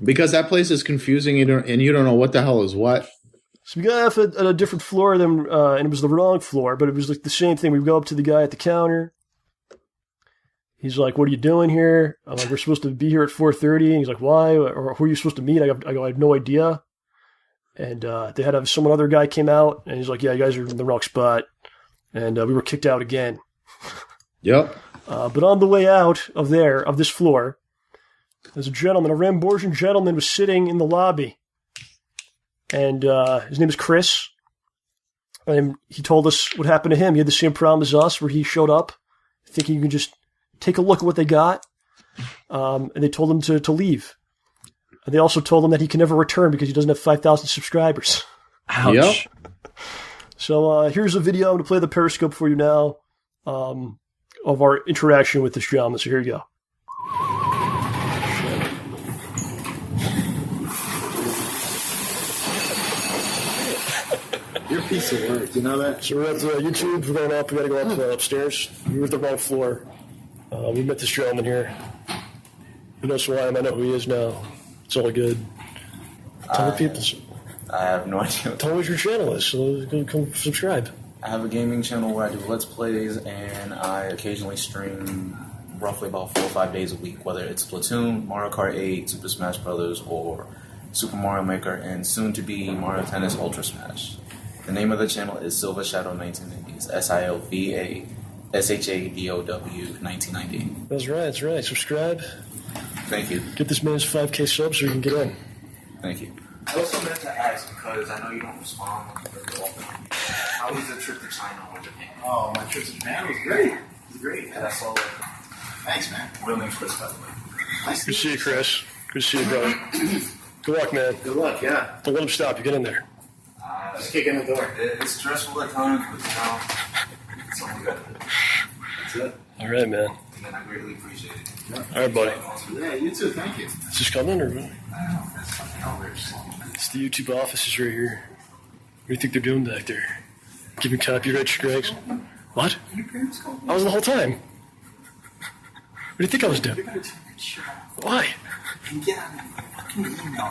Speaker 10: Because that place is confusing, and you don't know what the hell is what.
Speaker 8: So we got off at a different floor than, and it was the wrong floor, but it was like the same thing. We go up to the guy at the counter. He's like, "What are you doing here?" I'm like, "We're supposed to be here at 4:30." And he's like, "Why? Or who are you supposed to meet?" I go, "I have no idea." And they had some other guy came out, and he's like, "Yeah, you guys are in the wrong spot." And we were kicked out again.
Speaker 10: Yep.
Speaker 8: But on the way out of this floor, there's a gentleman, a Ramborgian gentleman, was sitting in the lobby. And his name is Chris. And he told us what happened to him. He had the same problem as us, where he showed up thinking you could just take a look at what they got. And they told him to leave. And they also told him that he can never return because he doesn't have 5,000 subscribers.
Speaker 11: Ouch.
Speaker 10: Yep.
Speaker 8: So here's a video. I'm going to play the Periscope for you now of our interaction with this gentleman. So here you go.
Speaker 2: You're a piece of work, you know that?
Speaker 8: So we're at YouTube. We're going up. We got to go up upstairs. We were at the wrong floor. We met this gentleman here. Who knows who I am? I know who he is now. It's all good. Tell the people.
Speaker 12: I have no idea.
Speaker 8: Tell me what your channel is, so come subscribe.
Speaker 12: I have a gaming channel where I do Let's Plays, and I occasionally stream roughly about 4 or 5 days a week, whether it's Splatoon, Mario Kart 8, Super Smash Bros., or Super Mario Maker, and soon to be Mario Tennis Ultra Smash. The name of the channel is Silva Shadow 1990s, SILVASHADOW 1990.
Speaker 8: That's right. Subscribe.
Speaker 12: Thank you.
Speaker 8: Get this man's 5K subs so you can get in.
Speaker 12: Thank you. I also meant to ask, because I know you don't respond very often. How was the trip to China or Japan?
Speaker 2: Oh, my trip to Japan was great. It was great.
Speaker 12: Yeah, that's all.
Speaker 2: Thanks, man.
Speaker 12: Real name's Chris, by the way.
Speaker 2: Nice
Speaker 8: Good to see you, Chris. Good to see you, brother. Good luck, man.
Speaker 2: Good luck, yeah.
Speaker 8: Don't let him stop you. Get in there.
Speaker 2: Just kick in the door.
Speaker 12: It's stressful at times, but it's all good.
Speaker 2: That's it.
Speaker 8: All right, man.
Speaker 12: And I greatly appreciate it.
Speaker 8: All right, buddy.
Speaker 2: Yeah, you too. Thank you.
Speaker 8: Is this coming, or what? It's the YouTube offices right here. What do you think they're doing back there? Giving copyright strikes? What? I was the whole time. What do you think I was doing? Why?
Speaker 2: Get out of my fucking email.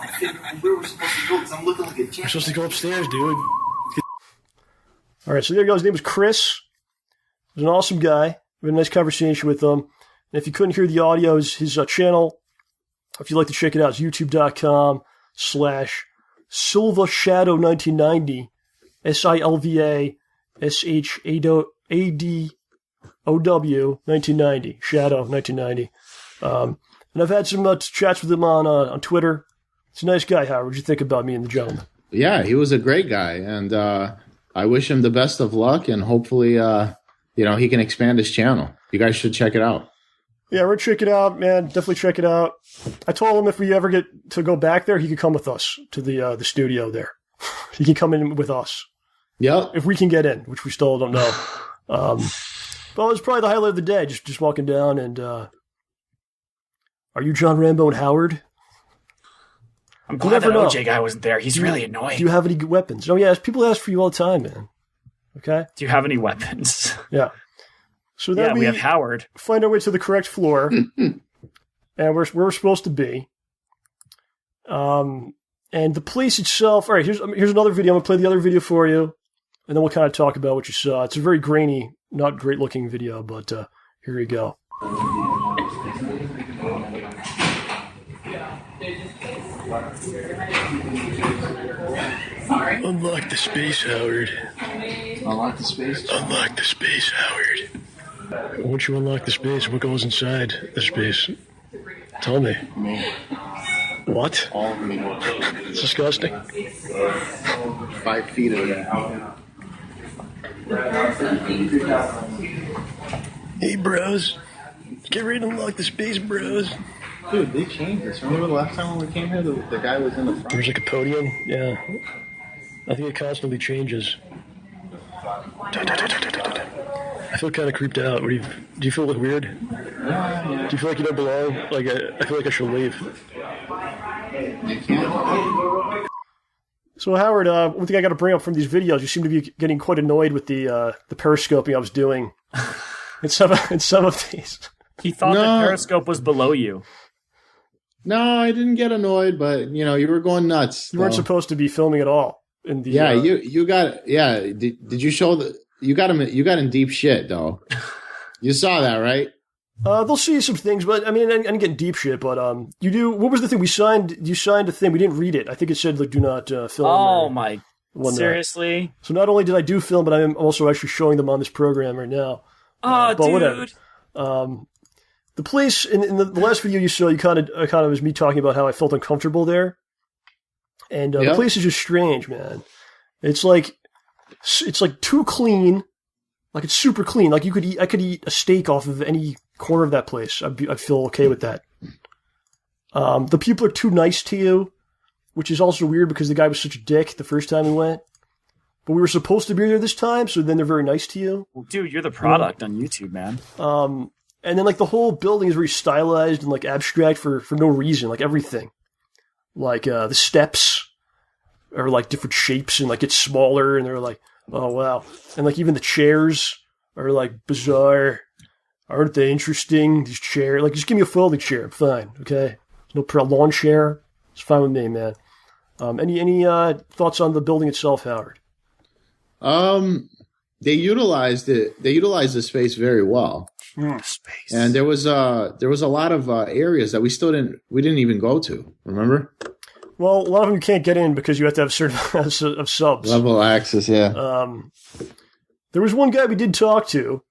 Speaker 2: Where we're supposed to go, because I'm looking like a
Speaker 8: We're supposed to go upstairs, dude. All right, so there you go. His name was Chris. He was an awesome guy. We had a nice conversation with him. And if you couldn't hear the audio, his channel, if you'd like to check it out, it's youtube.com/SilvaShadow1990, SILVASHADOW 1990, Shadow 1990. And I've had some chats with him on Twitter. He's a nice guy, Howard. What did you think about me and the gentleman?
Speaker 10: Yeah, he was a great guy, and I wish him the best of luck, and hopefully, he can expand his channel. You guys should check it out.
Speaker 8: Yeah, we're check it out, man. Definitely check it out. I told him if we ever get to go back there, he could come with us to the studio there. He can come in with us.
Speaker 10: Yep.
Speaker 8: If we can get in, which we still don't know. But it was probably the highlight of the day, just walking down and... Are you John Rambo and Howard?
Speaker 11: I'm glad that OJ guy wasn't there. He's really annoying.
Speaker 8: Do you have any weapons? Oh, yeah. People ask for you all the time, man. Okay?
Speaker 11: Do you have any weapons?
Speaker 8: Yeah. So then
Speaker 11: we have Howard.
Speaker 8: Find our way to the correct floor. And where we're supposed to be. And the place itself... All right, here's another video. I'm going to play the other video for you. And then we'll kind of talk about what you saw. It's a very grainy, not great-looking video, but here you go. Unlock the space, Howard.
Speaker 2: Unlock the space?
Speaker 8: Unlock the space, Howard. Once you unlock the space, what goes inside the space? Tell me.
Speaker 2: Me.
Speaker 8: What? It's disgusting.
Speaker 10: 5 feet of that.
Speaker 8: Hey, bros. Get ready to unlock the space, bros.
Speaker 10: Dude, they changed this. Remember the last time when we came here, the guy was in the front?
Speaker 8: There's like a podium. Yeah. I think it constantly changes. I feel kind of creeped out. Do you feel like weird?
Speaker 10: Yeah.
Speaker 8: Do you feel like you don't belong? Like I feel like I should leave. So Howard, one thing I got to bring up from these videos, you seem to be getting quite annoyed with the periscoping I was doing in some of these.
Speaker 11: He thought that Periscope was below you.
Speaker 10: No, I didn't get annoyed, but you were going nuts.
Speaker 8: You weren't supposed to be filming at all. In the
Speaker 10: you got Did you show you got him? You got in deep shit though. You saw that, right?
Speaker 8: They'll see some things, but I mean, I didn't get in deep shit. But you do. What was the thing we signed? You signed a thing. We didn't read it. I think it said like, "Do not film."
Speaker 11: Oh my! Seriously?
Speaker 8: So not only did I do film, but I'm also actually showing them on this program right now.
Speaker 11: Oh,
Speaker 8: but
Speaker 11: dude.
Speaker 8: Whatever. The place in the last video you saw, you kind of was me talking about how I felt uncomfortable there, and the place is just strange, man. It's like too clean, like it's super clean. Like I could eat a steak off of any corner of that place. I'd feel okay with that. The people are too nice to you, which is also weird because the guy was such a dick the first time we went. But we were supposed to be there this time, so then they're very nice to you.
Speaker 11: Well, dude, you're the product on YouTube, man.
Speaker 8: And then like the whole building is very stylized and like abstract for no reason, like everything. Like the steps are like different shapes and like get smaller and they're like, oh wow. And like even the chairs are like bizarre. Aren't they interesting? These chairs, like just give me a folding chair, I'm fine, okay? No lawn chair, it's fine with me, man. Any thoughts on the building itself, Howard?
Speaker 10: They utilized it. They utilized the space very well.
Speaker 11: Space.
Speaker 10: And there was a lot of areas that we didn't even go to. Remember?
Speaker 8: Well, a lot of them you can't get in because you have to have certain of subs.
Speaker 10: Level access, yeah.
Speaker 8: There was one guy we did talk to,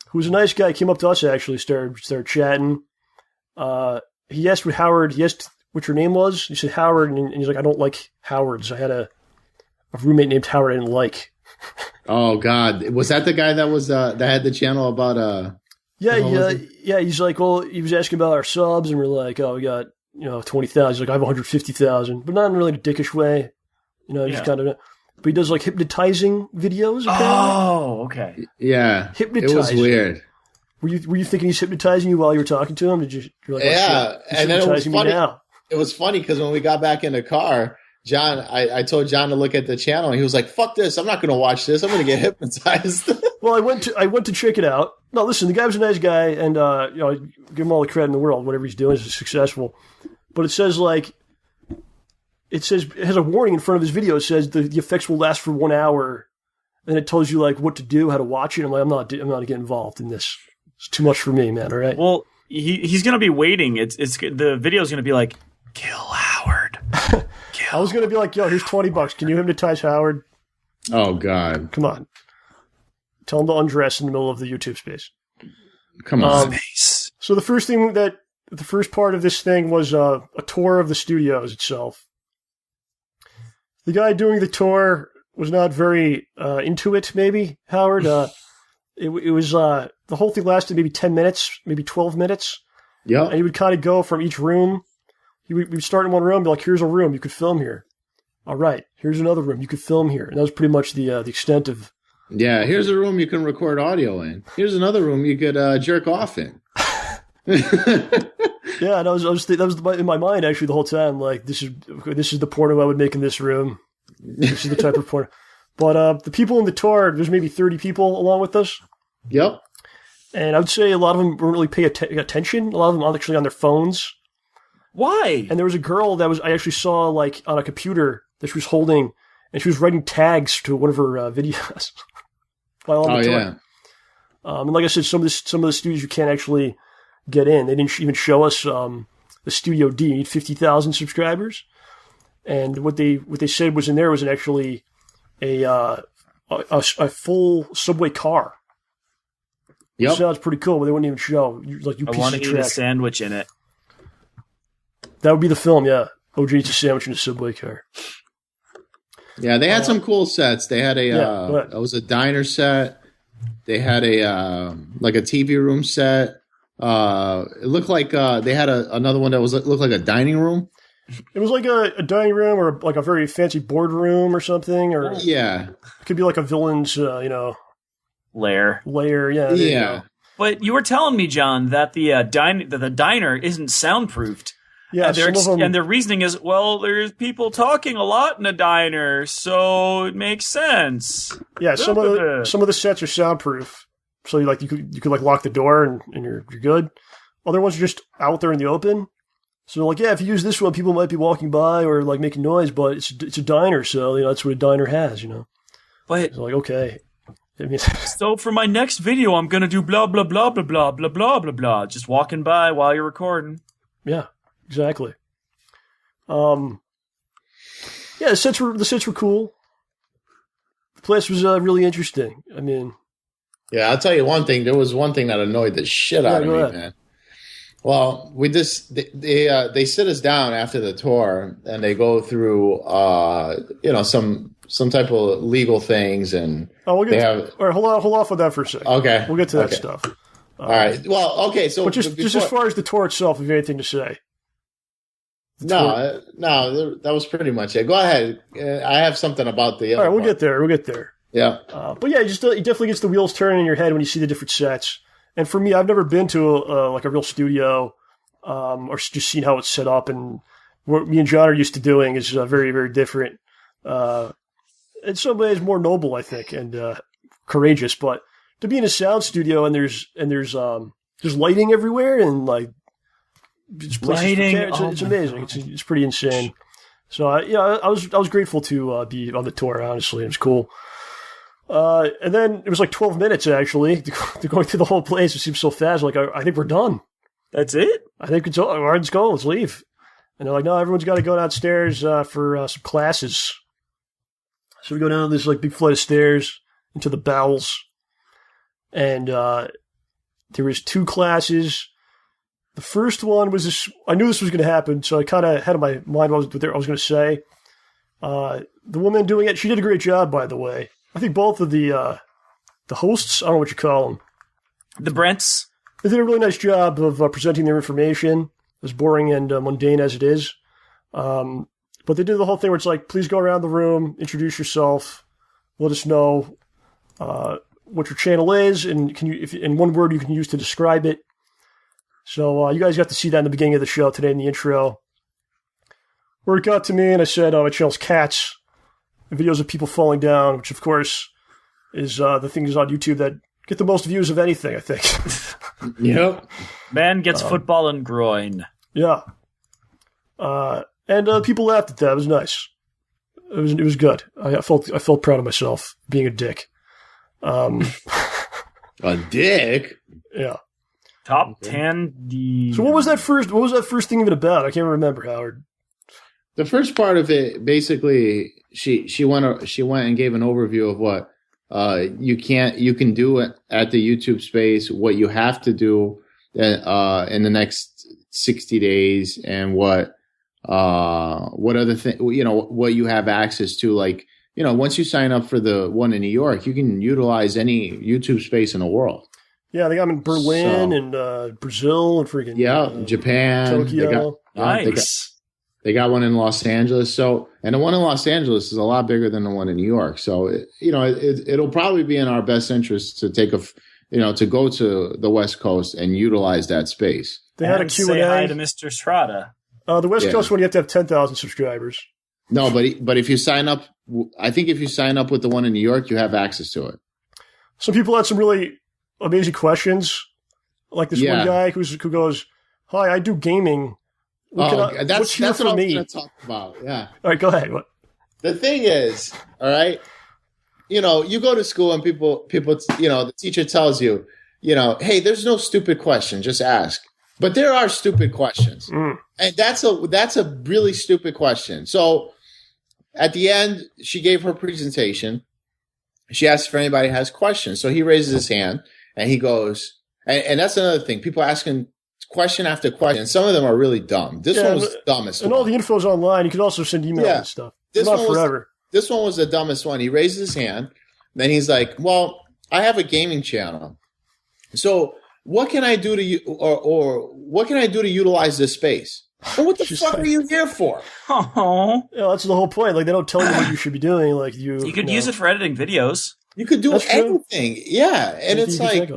Speaker 8: who was a nice guy. He came up to us actually, started chatting. He asked what your name was. He said Howard, and he's like, I don't like Howards. I had a roommate named Howard I didn't like.
Speaker 10: Oh God, was that the guy that was that had the channel about
Speaker 8: Yeah. He's like, well, he was asking about our subs, and we're like, oh, we got 20,000. He's like, I have 150,000, but not in really a dickish way. Just kind of. But he does like hypnotizing videos. Apparently.
Speaker 11: Oh, okay.
Speaker 10: Yeah,
Speaker 8: hypnotizing.
Speaker 10: It was weird.
Speaker 8: Were you thinking he's hypnotizing you while you were talking to him? You're like,
Speaker 10: yeah,
Speaker 8: oh,
Speaker 10: and then it was funny.
Speaker 8: Now.
Speaker 10: It was funny because when we got back in the car, John, I told John to look at the channel, and he was like, "Fuck this! I'm not going to watch this. I'm going to get hypnotized."
Speaker 8: Well, I went to check it out. No, listen, the guy was a nice guy, and give him all the credit in the world. Whatever he's doing is successful. But it says it has a warning in front of his video. It says the effects will last for 1 hour, and it tells you like what to do, how to watch it. I'm like, I'm not getting involved in this. It's too much for me, man. All right.
Speaker 11: Well, he's going to be waiting. It's the video's going to be like, kill Howard.
Speaker 8: I was going to be like, yo, here's $20. Can you hypnotize Howard?
Speaker 10: Oh God,
Speaker 8: come on. Tell him to undress in the middle of the YouTube space.
Speaker 10: Come on.
Speaker 8: So the first part of this thing was a tour of the studios itself. The guy doing the tour was not very into it, maybe, Howard. It was the whole thing lasted maybe 10 minutes, maybe 12 minutes.
Speaker 10: Yeah.
Speaker 8: And he would kind of go from each room. We'd start in one room, be like, here's a room, you could film here. All right, here's another room, you could film here. And that was pretty much the extent of...
Speaker 10: Yeah, here's a room you can record audio in. Here's another room you could jerk off in.
Speaker 8: Yeah, and that was in my mind actually the whole time. Like, this is the porno I would make in this room. This is the type of porno. But the people in the tour, there's maybe 30 people along with us.
Speaker 10: Yep.
Speaker 8: And I would say a lot of them weren't really paying attention. A lot of them actually on their phones.
Speaker 11: Why?
Speaker 8: And there was a girl I actually saw like on a computer that she was holding, and she was writing tags to one of her videos while on the tour.
Speaker 10: Yeah.
Speaker 8: And like I said, some of the studios you can't actually get in. They didn't even show us the Studio D. You need 50,000 subscribers, and what they said was in there was actually a full subway car.
Speaker 10: Yep.
Speaker 8: Sounds pretty cool, but they wouldn't even show.
Speaker 11: I want to eat a sandwich in it.
Speaker 8: That would be the film, yeah. OJ eats a sandwich in a subway car.
Speaker 10: Yeah, they had some cool sets. They had it was a diner set. They had a like a TV room set. It looked like they had another one that looked like a dining room.
Speaker 8: It was like a dining room or like a very fancy boardroom or something, or
Speaker 10: yeah,
Speaker 8: it could be like a villain's,
Speaker 11: lair.
Speaker 8: Yeah,
Speaker 10: yeah.
Speaker 11: But you were telling me, John, that the diner isn't soundproofed.
Speaker 8: Yeah,
Speaker 11: and their reasoning is, well, there's people talking a lot in a diner, so it makes sense.
Speaker 8: Yeah, some of the sets are soundproof, so you could lock the door and you're good. Other ones are just out there in the open. So like, yeah, if you use this one, people might be walking by or like making noise, but it's a diner, so that's what a diner has,
Speaker 11: But
Speaker 8: so like, okay.
Speaker 11: So for my next video, I'm gonna do blah blah blah blah blah blah blah blah blah. Just walking by while you're recording.
Speaker 8: Yeah, exactly. Yeah, the sets were cool. The place was really interesting. I mean,
Speaker 10: yeah, I'll tell you one thing. There was one thing that annoyed the shit out of me, man. Well, they sit us down after the tour and they go through some type of legal things and
Speaker 8: all right, hold off on that for a second.
Speaker 10: Okay,
Speaker 8: we'll get to that stuff.
Speaker 10: All right. Well, okay. So,
Speaker 8: but just as far as the tour itself, if you have anything to say.
Speaker 10: No, that was pretty much it. Go ahead. I have something about the.
Speaker 8: All right, we'll get there.
Speaker 10: Yeah.
Speaker 8: But yeah, it definitely gets the wheels turning in your head when you see the different sets. And for me, I've never been to a real studio, or just seen how it's set up. And what me and John are used to doing is very, very different. In some ways, more noble, I think, and courageous. But to be in a sound studio and there's lighting everywhere and like just
Speaker 11: lighting,
Speaker 8: it's amazing. It's pretty insane. So I was grateful to be on the tour. Honestly, it was cool. And then it was like 12 minutes actually to going through the whole place. It seems so fast. Like I think we're done.
Speaker 11: That's it.
Speaker 8: I think it's all right. Let's go. Let's leave. And they're like, no, everyone's got to go downstairs for some classes. So we go down this like big flight of stairs into the bowels, and there was 2 classes. The first one was this. I knew this was going to happen, so I kind of had in my mind what I was going to say. The woman doing it, she did a great job, by the way. I think both of the hosts, I don't know what you call them,
Speaker 11: the Brents,
Speaker 8: they did a really nice job of presenting their information, as boring and mundane as it is. But they did the whole thing where it's like, please go around the room, introduce yourself, let us know what your channel is, and if in one word you can use to describe it. So you guys got to see that in the beginning of the show today in the intro. Where it got to me, and I said, my channel's cats, and videos of people falling down, which of course is the things on YouTube that get the most views of anything, I think.
Speaker 10: Yep.
Speaker 11: Man gets football and groin.
Speaker 8: Yeah. And people laughed at that. It was nice. It was good. I felt proud of myself being a dick.
Speaker 10: A dick?
Speaker 8: Yeah.
Speaker 11: Top 10.
Speaker 8: So what was that first thing even about? I can't remember, Howard.
Speaker 10: The first part of it, basically, she went and gave an overview of what you can do at the YouTube space, what you have to do in the next 60 days, and what other thing, what you have access to. Like, once you sign up for the one in New York, you can utilize any YouTube space in the world.
Speaker 8: Yeah, they got them in Berlin and Brazil and freaking
Speaker 10: Japan,
Speaker 8: Tokyo.
Speaker 11: Nice.
Speaker 10: They got one in Los Angeles. And the one in Los Angeles is a lot bigger than the one in New York. So it'll probably be in our best interest to to go to the West Coast and utilize that space.
Speaker 8: They had a Q&A.
Speaker 11: Say hi to Mr. Strada.
Speaker 8: The West Coast one, you have to have 10,000 subscribers.
Speaker 10: No, but if you sign up, I think if you sign up with the one in New York, you have access to it.
Speaker 8: Some people had some really amazing questions. Like this one guy who goes, "Hi, I do gaming.
Speaker 10: That's what I was
Speaker 8: me?"
Speaker 10: going to talk about. Yeah.
Speaker 8: All right, go ahead. What?
Speaker 10: The thing is, all right, you go to school and people, the teacher tells you, hey, there's no stupid question, just ask. But there are stupid questions, and that's a really stupid question. So at the end, she gave her presentation. She asked if anybody has questions. So he raises his hand and he goes, and that's another thing. People asking question after question. Some of them are really dumb. This one was the dumbest.
Speaker 8: And all the info's online. You can also send emails and stuff.
Speaker 10: This
Speaker 8: not
Speaker 10: one
Speaker 8: forever.
Speaker 10: This one was the dumbest one. He raises his hand. Then he's like, well, I have a gaming channel. So what can I do to you, or what can I do to utilize this space? Well, what the fuck are you here for?
Speaker 11: Oh,
Speaker 8: yeah, that's the whole point. Like, they don't tell you what you should be doing. Like, you
Speaker 11: could use it for editing videos.
Speaker 10: You could do anything. Yeah, and it's like,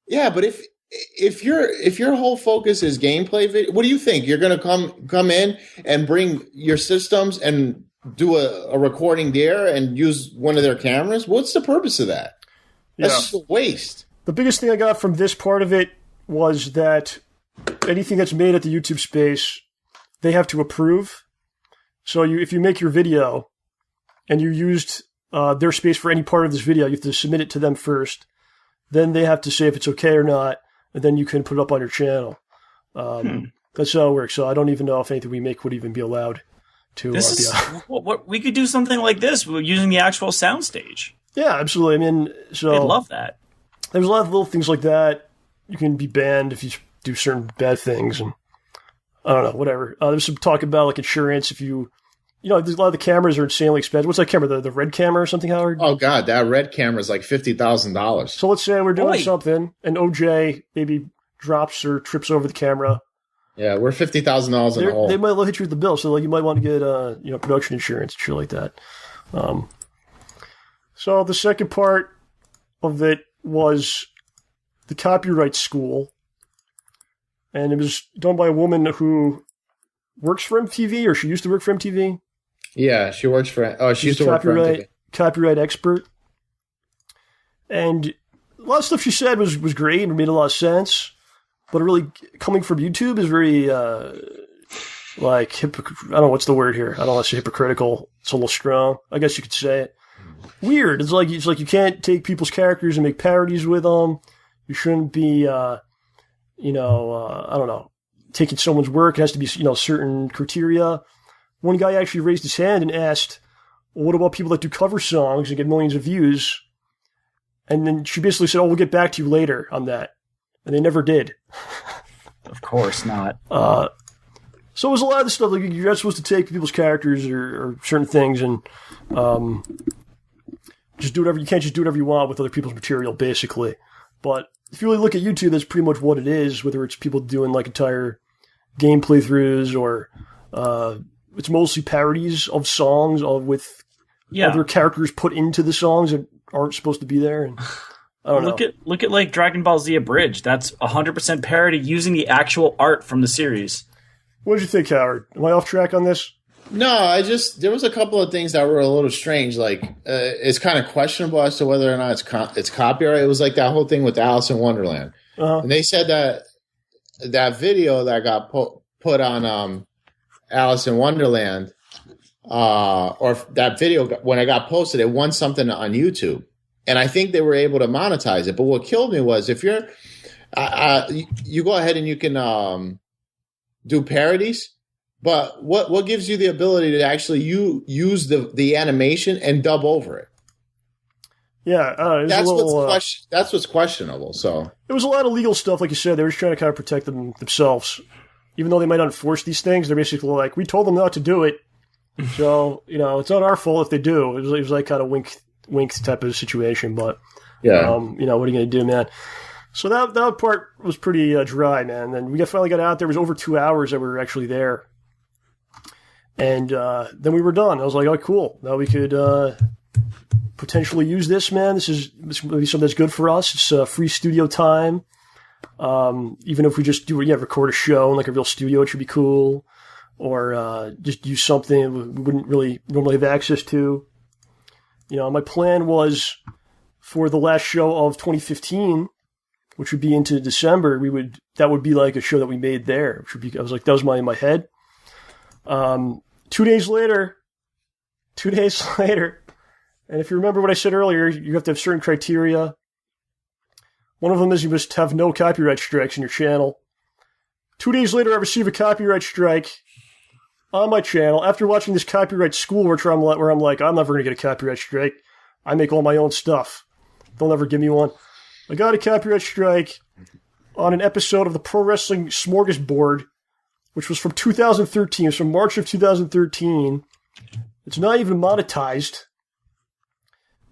Speaker 10: yeah, but if your whole focus is gameplay video, what do you think? You're gonna come in and bring your systems and do a recording there and use one of their cameras? What's the purpose of that? That's just a waste.
Speaker 8: The biggest thing I got from this part of it was that anything that's made at the YouTube space, they have to approve. So if you make your video and you used their space for any part of this video, you have to submit it to them first. Then they have to say if it's okay or not, and then you can put it up on your channel. That's how it works. So I don't even know if anything we make would even be allowed to.
Speaker 11: This is what we could do something like this using the actual soundstage.
Speaker 8: Yeah, absolutely. I mean, so
Speaker 11: I'd love that.
Speaker 8: There's a lot of little things like that. You can be banned if you do certain bad things, and I don't know, whatever. There's some talk about like insurance. If there's a lot of the cameras are insanely expensive. What's that camera? The red camera or something, Howard?
Speaker 10: Oh God, that red camera is like $50,000.
Speaker 8: So let's say we're doing something, and OJ maybe drops or trips over the camera.
Speaker 10: Yeah, we're $50,000 in the hole.
Speaker 8: They might hit you with the bill, so like you might want to get production insurance, shit like that. So the second part of it was the copyright school, and it was done by a woman who works for MTV, or she used to work for MTV.
Speaker 10: Yeah, she works for. Oh, she used to work for MTV.
Speaker 8: Copyright expert, and a lot of stuff she said was great and made a lot of sense, but really coming from YouTube is very like I don't know what's the word here. I don't want to say hypocritical. It's a little strong. I guess you could say it. Weird. It's like you can't take people's characters and make parodies with them. You shouldn't be, I don't know, taking someone's work. It has to be, certain criteria. One guy actually raised his hand and asked, well, what about people that do cover songs and get millions of views? And then she basically said, we'll get back to you later on that. And they never did.
Speaker 11: Of course not.
Speaker 8: So it was a lot of the stuff, like you're not supposed to take people's characters or certain things and just do whatever. You can't just do whatever you want with other people's material, basically. But if you really look at YouTube, that's pretty much what it is, whether it's people doing like entire game playthroughs or it's mostly parodies of songs with other characters put into the songs that aren't supposed to be there. And I don't know.
Speaker 11: Look at like Dragon Ball Z Abridged. That's 100% parody using the actual art from the series.
Speaker 8: What did you think, Howard? Am I off track on this?
Speaker 10: No, there was a couple of things that were a little strange. Like, it's kind of questionable as to whether or not it's copyright. It was like that whole thing with Alice in Wonderland. And they said that video that got put on Alice in Wonderland, or that video, when it got posted, it won something on YouTube. And I think they were able to monetize it. But what killed me was if you're you go ahead and you can do parodies. But what gives you the ability to actually use the animation and dub over it?
Speaker 8: Yeah,
Speaker 10: that's what's questionable. So
Speaker 8: there was a lot of legal stuff, like you said. They were just trying to kind of protect themselves, even though they might not enforce these things. They're basically like, we told them not to do it, so it's not our fault if they do. It was like kind of wink type of situation. But
Speaker 10: yeah,
Speaker 8: what are you gonna do, man? So that part was pretty dry, man. And then we finally got out there. It was over 2 hours that we were actually there. And then we were done. I was like, oh, cool. Now we could potentially use this, man. This will be something that's good for us. It's free studio time. Even if we just record a show in like a real studio, it should be cool. Or just use something we wouldn't really normally have access to. My plan was for the last show of 2015, which would be into December, that would be like a show that we made there. Which would be, I was like, that was in my head. 2 days later, and if you remember what I said earlier, you have to have certain criteria. One of them is you must have no copyright strikes in your channel. 2 days later, I received a copyright strike on my channel after watching this copyright school where I'm like, I'm never going to get a copyright strike. I make all my own stuff. They'll never give me one. I got a copyright strike on an episode of the Pro Wrestling Smorgasbord, which was from 2013. It's from March of 2013. It's not even monetized,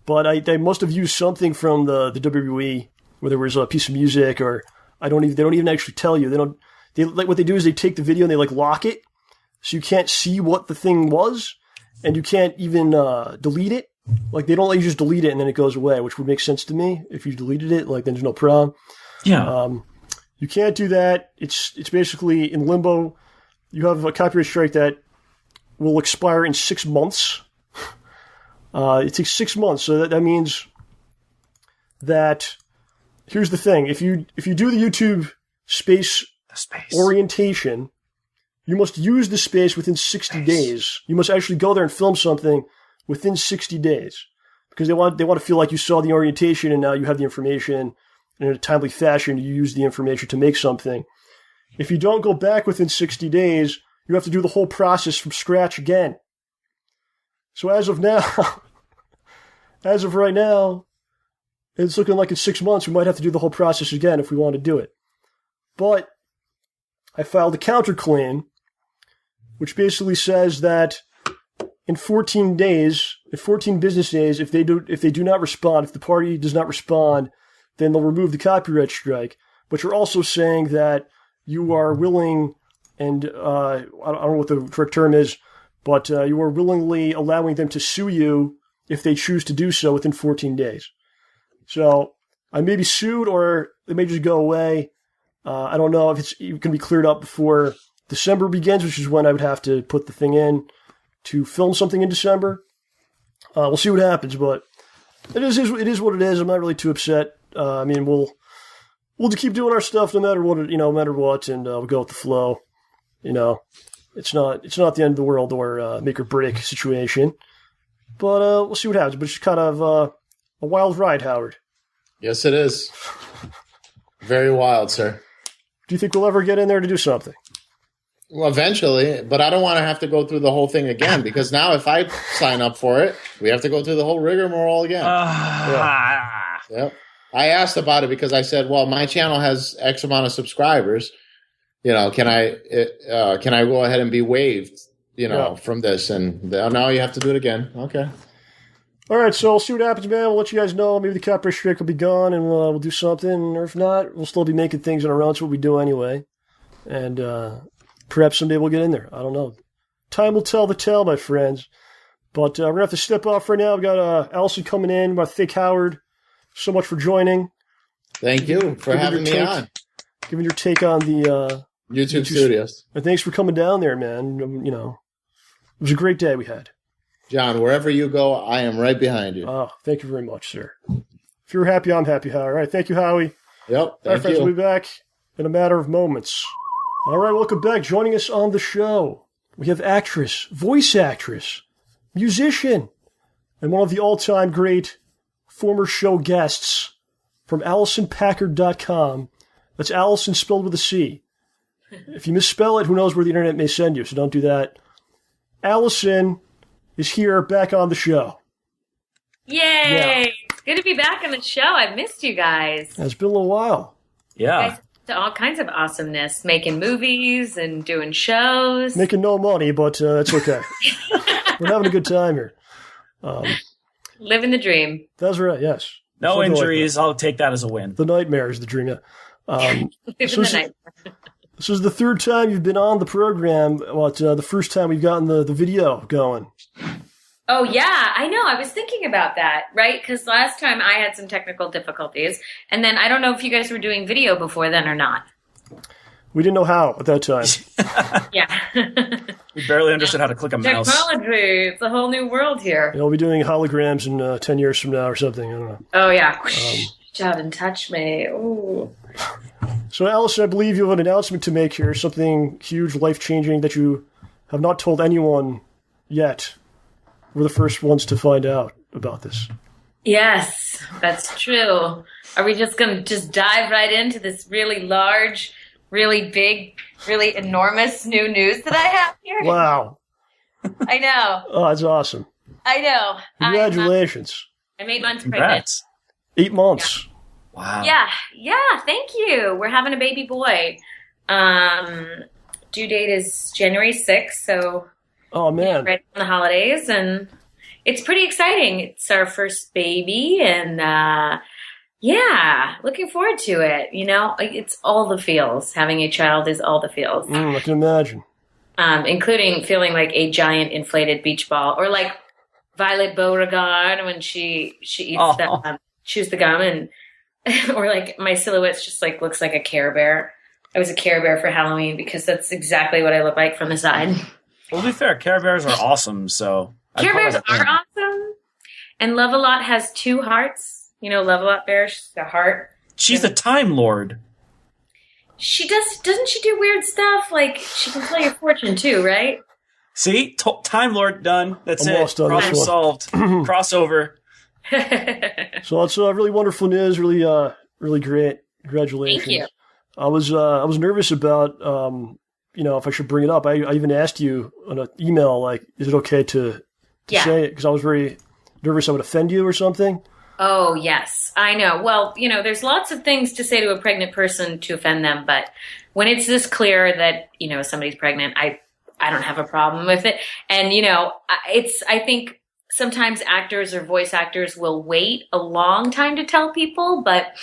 Speaker 8: but they must have used something from the WWE, where there was a piece of music, or they don't even actually tell you. What they do is they take the video and they lock it, so you can't see what the thing was, and you can't even delete it. They don't let you just delete it and then it goes away, which would make sense to me. If you deleted it, then there's no problem.
Speaker 11: Yeah.
Speaker 8: You can't do that. It's basically in limbo. You have a copyright strike that will expire in 6 months. It takes 6 months, so that means that, here's the thing. If you do the YouTube space orientation, you must use the space within 60 days. You must actually go there and film something within 60 days, because they want to feel like you saw the orientation and now you have the information, and in a timely fashion you use the information to make something. If you don't go back within 60 days, you have to do the whole process from scratch again. So as of right now, it's looking like in 6 months we might have to do the whole process again if we want to do it. But I filed a counterclaim, which basically says that in 14 business days, if they do not respond, if the party does not respond, then they'll remove the copyright strike. But you're also saying that you are willing, and I don't know what the correct term is, but you are willingly allowing them to sue you if they choose to do so within 14 days. So I may be sued, or it may just go away. I don't know if it's going to be cleared up before December begins, which is when I would have to put the thing in to film something in December. We'll see what happens, but it is what it is. I'm not really too upset. We'll just keep doing our stuff no matter what, no matter what, and we'll go with the flow. It's not the end of the world or make or break situation, but we'll see what happens. But it's kind of a wild ride, Howard.
Speaker 10: Yes, it is. Very wild, sir.
Speaker 8: Do you think we'll ever get in there to do something?
Speaker 10: Well, eventually, but I don't want to have to go through the whole thing again, because now if I sign up for it, we have to go through the whole rigmarole again. Yep. I asked about it because I said, well, my channel has X amount of subscribers. Can I go ahead and be waived, from this? And now you have to do it again. Okay.
Speaker 8: All right, so we'll see what happens, man. We'll let you guys know. Maybe the copyright strike will be gone, and we'll do something. Or if not, we'll still be making things on our own. It's what we do anyway. And perhaps someday we'll get in there. I don't know. Time will tell the tale, my friends. But we're going to have to step off right now. We've got Alicyn coming in. My Thick Howard. So much for joining.
Speaker 10: Thank you for having me on.
Speaker 8: Giving your take on the
Speaker 10: YouTube studios.
Speaker 8: And thanks for coming down there, man. It was a great day we had.
Speaker 10: John, wherever you go, I am right behind you.
Speaker 8: Oh, thank you very much, sir. If you're happy, I'm happy, Howie. All right, thank you, Howie.
Speaker 10: Yep,
Speaker 8: All right, friends, we'll be back in a matter of moments. All right, welcome back. Joining us on the show, we have actress, voice actress, musician, and one of the all-time great former show guests from AlicynPackard.com. That's Alicyn spelled with a C. If you misspell it, who knows where the internet may send you, so don't do that. Alicyn is here, back on the show.
Speaker 13: Yay!
Speaker 8: Yeah.
Speaker 13: It's good to be back on the show. I've missed you guys.
Speaker 8: It's been a little while.
Speaker 11: Yeah.
Speaker 13: You guys to all kinds of awesomeness, making movies and doing shows.
Speaker 8: Making no money, but that's okay. We're having a good time here.
Speaker 13: Living the dream.
Speaker 8: That's right, yes.
Speaker 11: No
Speaker 8: Something
Speaker 11: injuries.
Speaker 8: like
Speaker 11: I'll take that as a win.
Speaker 8: the nightmare is the dream, yeah.
Speaker 13: Living the nightmare.
Speaker 8: This is the third time you've been on the program, but the first time we've gotten the video going.
Speaker 13: Oh, yeah, I know. I was thinking about that, right? Because last time I had some technical difficulties. And then I don't know if you guys were doing video before then or not.
Speaker 8: We didn't know how at that time.
Speaker 13: Yeah.
Speaker 11: We barely understood how to click a mouse.
Speaker 13: Technology. It's a whole new world here.
Speaker 8: We'll be doing holograms in 10 years from now or something. I don't know.
Speaker 13: Oh, yeah. Reach out and touch me. Ooh.
Speaker 8: So, Alicyn, I believe you have an announcement to make here, something huge, life-changing that you have not told anyone yet. We're the first ones to find out about this.
Speaker 13: Yes, that's true. Are we just going to just dive right into this really large, really big, really enormous new news that I have here?
Speaker 8: Wow.
Speaker 13: I know.
Speaker 8: Oh, that's awesome.
Speaker 13: I know.
Speaker 8: Congratulations.
Speaker 13: I'm 8 months
Speaker 11: Congrats.
Speaker 8: pregnant. 8 months.
Speaker 13: Yeah.
Speaker 11: Wow.
Speaker 13: Yeah, thank you. We're having a baby boy. Due date is January 6th, so
Speaker 8: Oh man.
Speaker 13: right on the holidays, and it's pretty exciting. It's our first baby, and looking forward to it. You know, it's all the feels. Having a child is all the feels.
Speaker 8: I can imagine.
Speaker 13: Including feeling like a giant inflated beach ball, or like Violet Beauregard when she eats chews the gum, and or like my silhouette's just like looks like a Care Bear. I was a Care Bear for Halloween because that's exactly what I look like from the side.
Speaker 11: Well, to be fair, Care Bears are awesome. So
Speaker 13: Care Bears are awesome, and Love-A-Lot has 2 hearts. You know, Love-A-Lot Bear, she's a heart.
Speaker 11: She's a Time Lord.
Speaker 13: She doesn't she do weird stuff? Like, she can play a fortune too, right?
Speaker 11: See? Time Lord done. That's
Speaker 8: Almost
Speaker 11: it.
Speaker 8: done.
Speaker 11: Problem solved. Crossover.
Speaker 8: So it's really wonderful news. Really, really great. Congratulations.
Speaker 13: Thank you.
Speaker 8: I was nervous about, if I should bring it up. I even asked you on an email, like, is it okay to say it? Because I was very nervous I would offend you or something.
Speaker 13: Oh, yes, I know. Well, there's lots of things to say to a pregnant person to offend them, but when it's this clear that, somebody's pregnant, I don't have a problem with it. And, I think sometimes actors or voice actors will wait a long time to tell people, but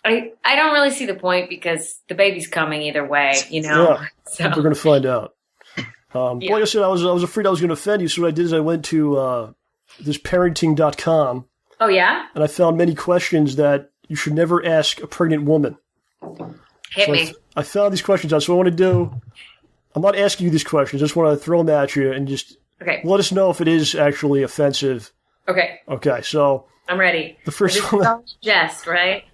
Speaker 13: I don't really see the point because the baby's coming either way,
Speaker 8: Yeah,
Speaker 13: So.
Speaker 8: we're going to find out. Like I said, I was afraid I was going to offend you, so what I did is I went to this parenting.com.
Speaker 13: Oh, yeah?
Speaker 8: And I found many questions that you should never ask a pregnant woman.
Speaker 13: Hit me.
Speaker 8: I found these questions out. So what I want to do, I'm not asking you these questions. I just want to throw them at you and just let us know if it is actually offensive.
Speaker 13: Okay.
Speaker 8: Okay, so.
Speaker 13: I'm ready.
Speaker 8: The first
Speaker 13: this
Speaker 8: one.
Speaker 13: Is all jest, right?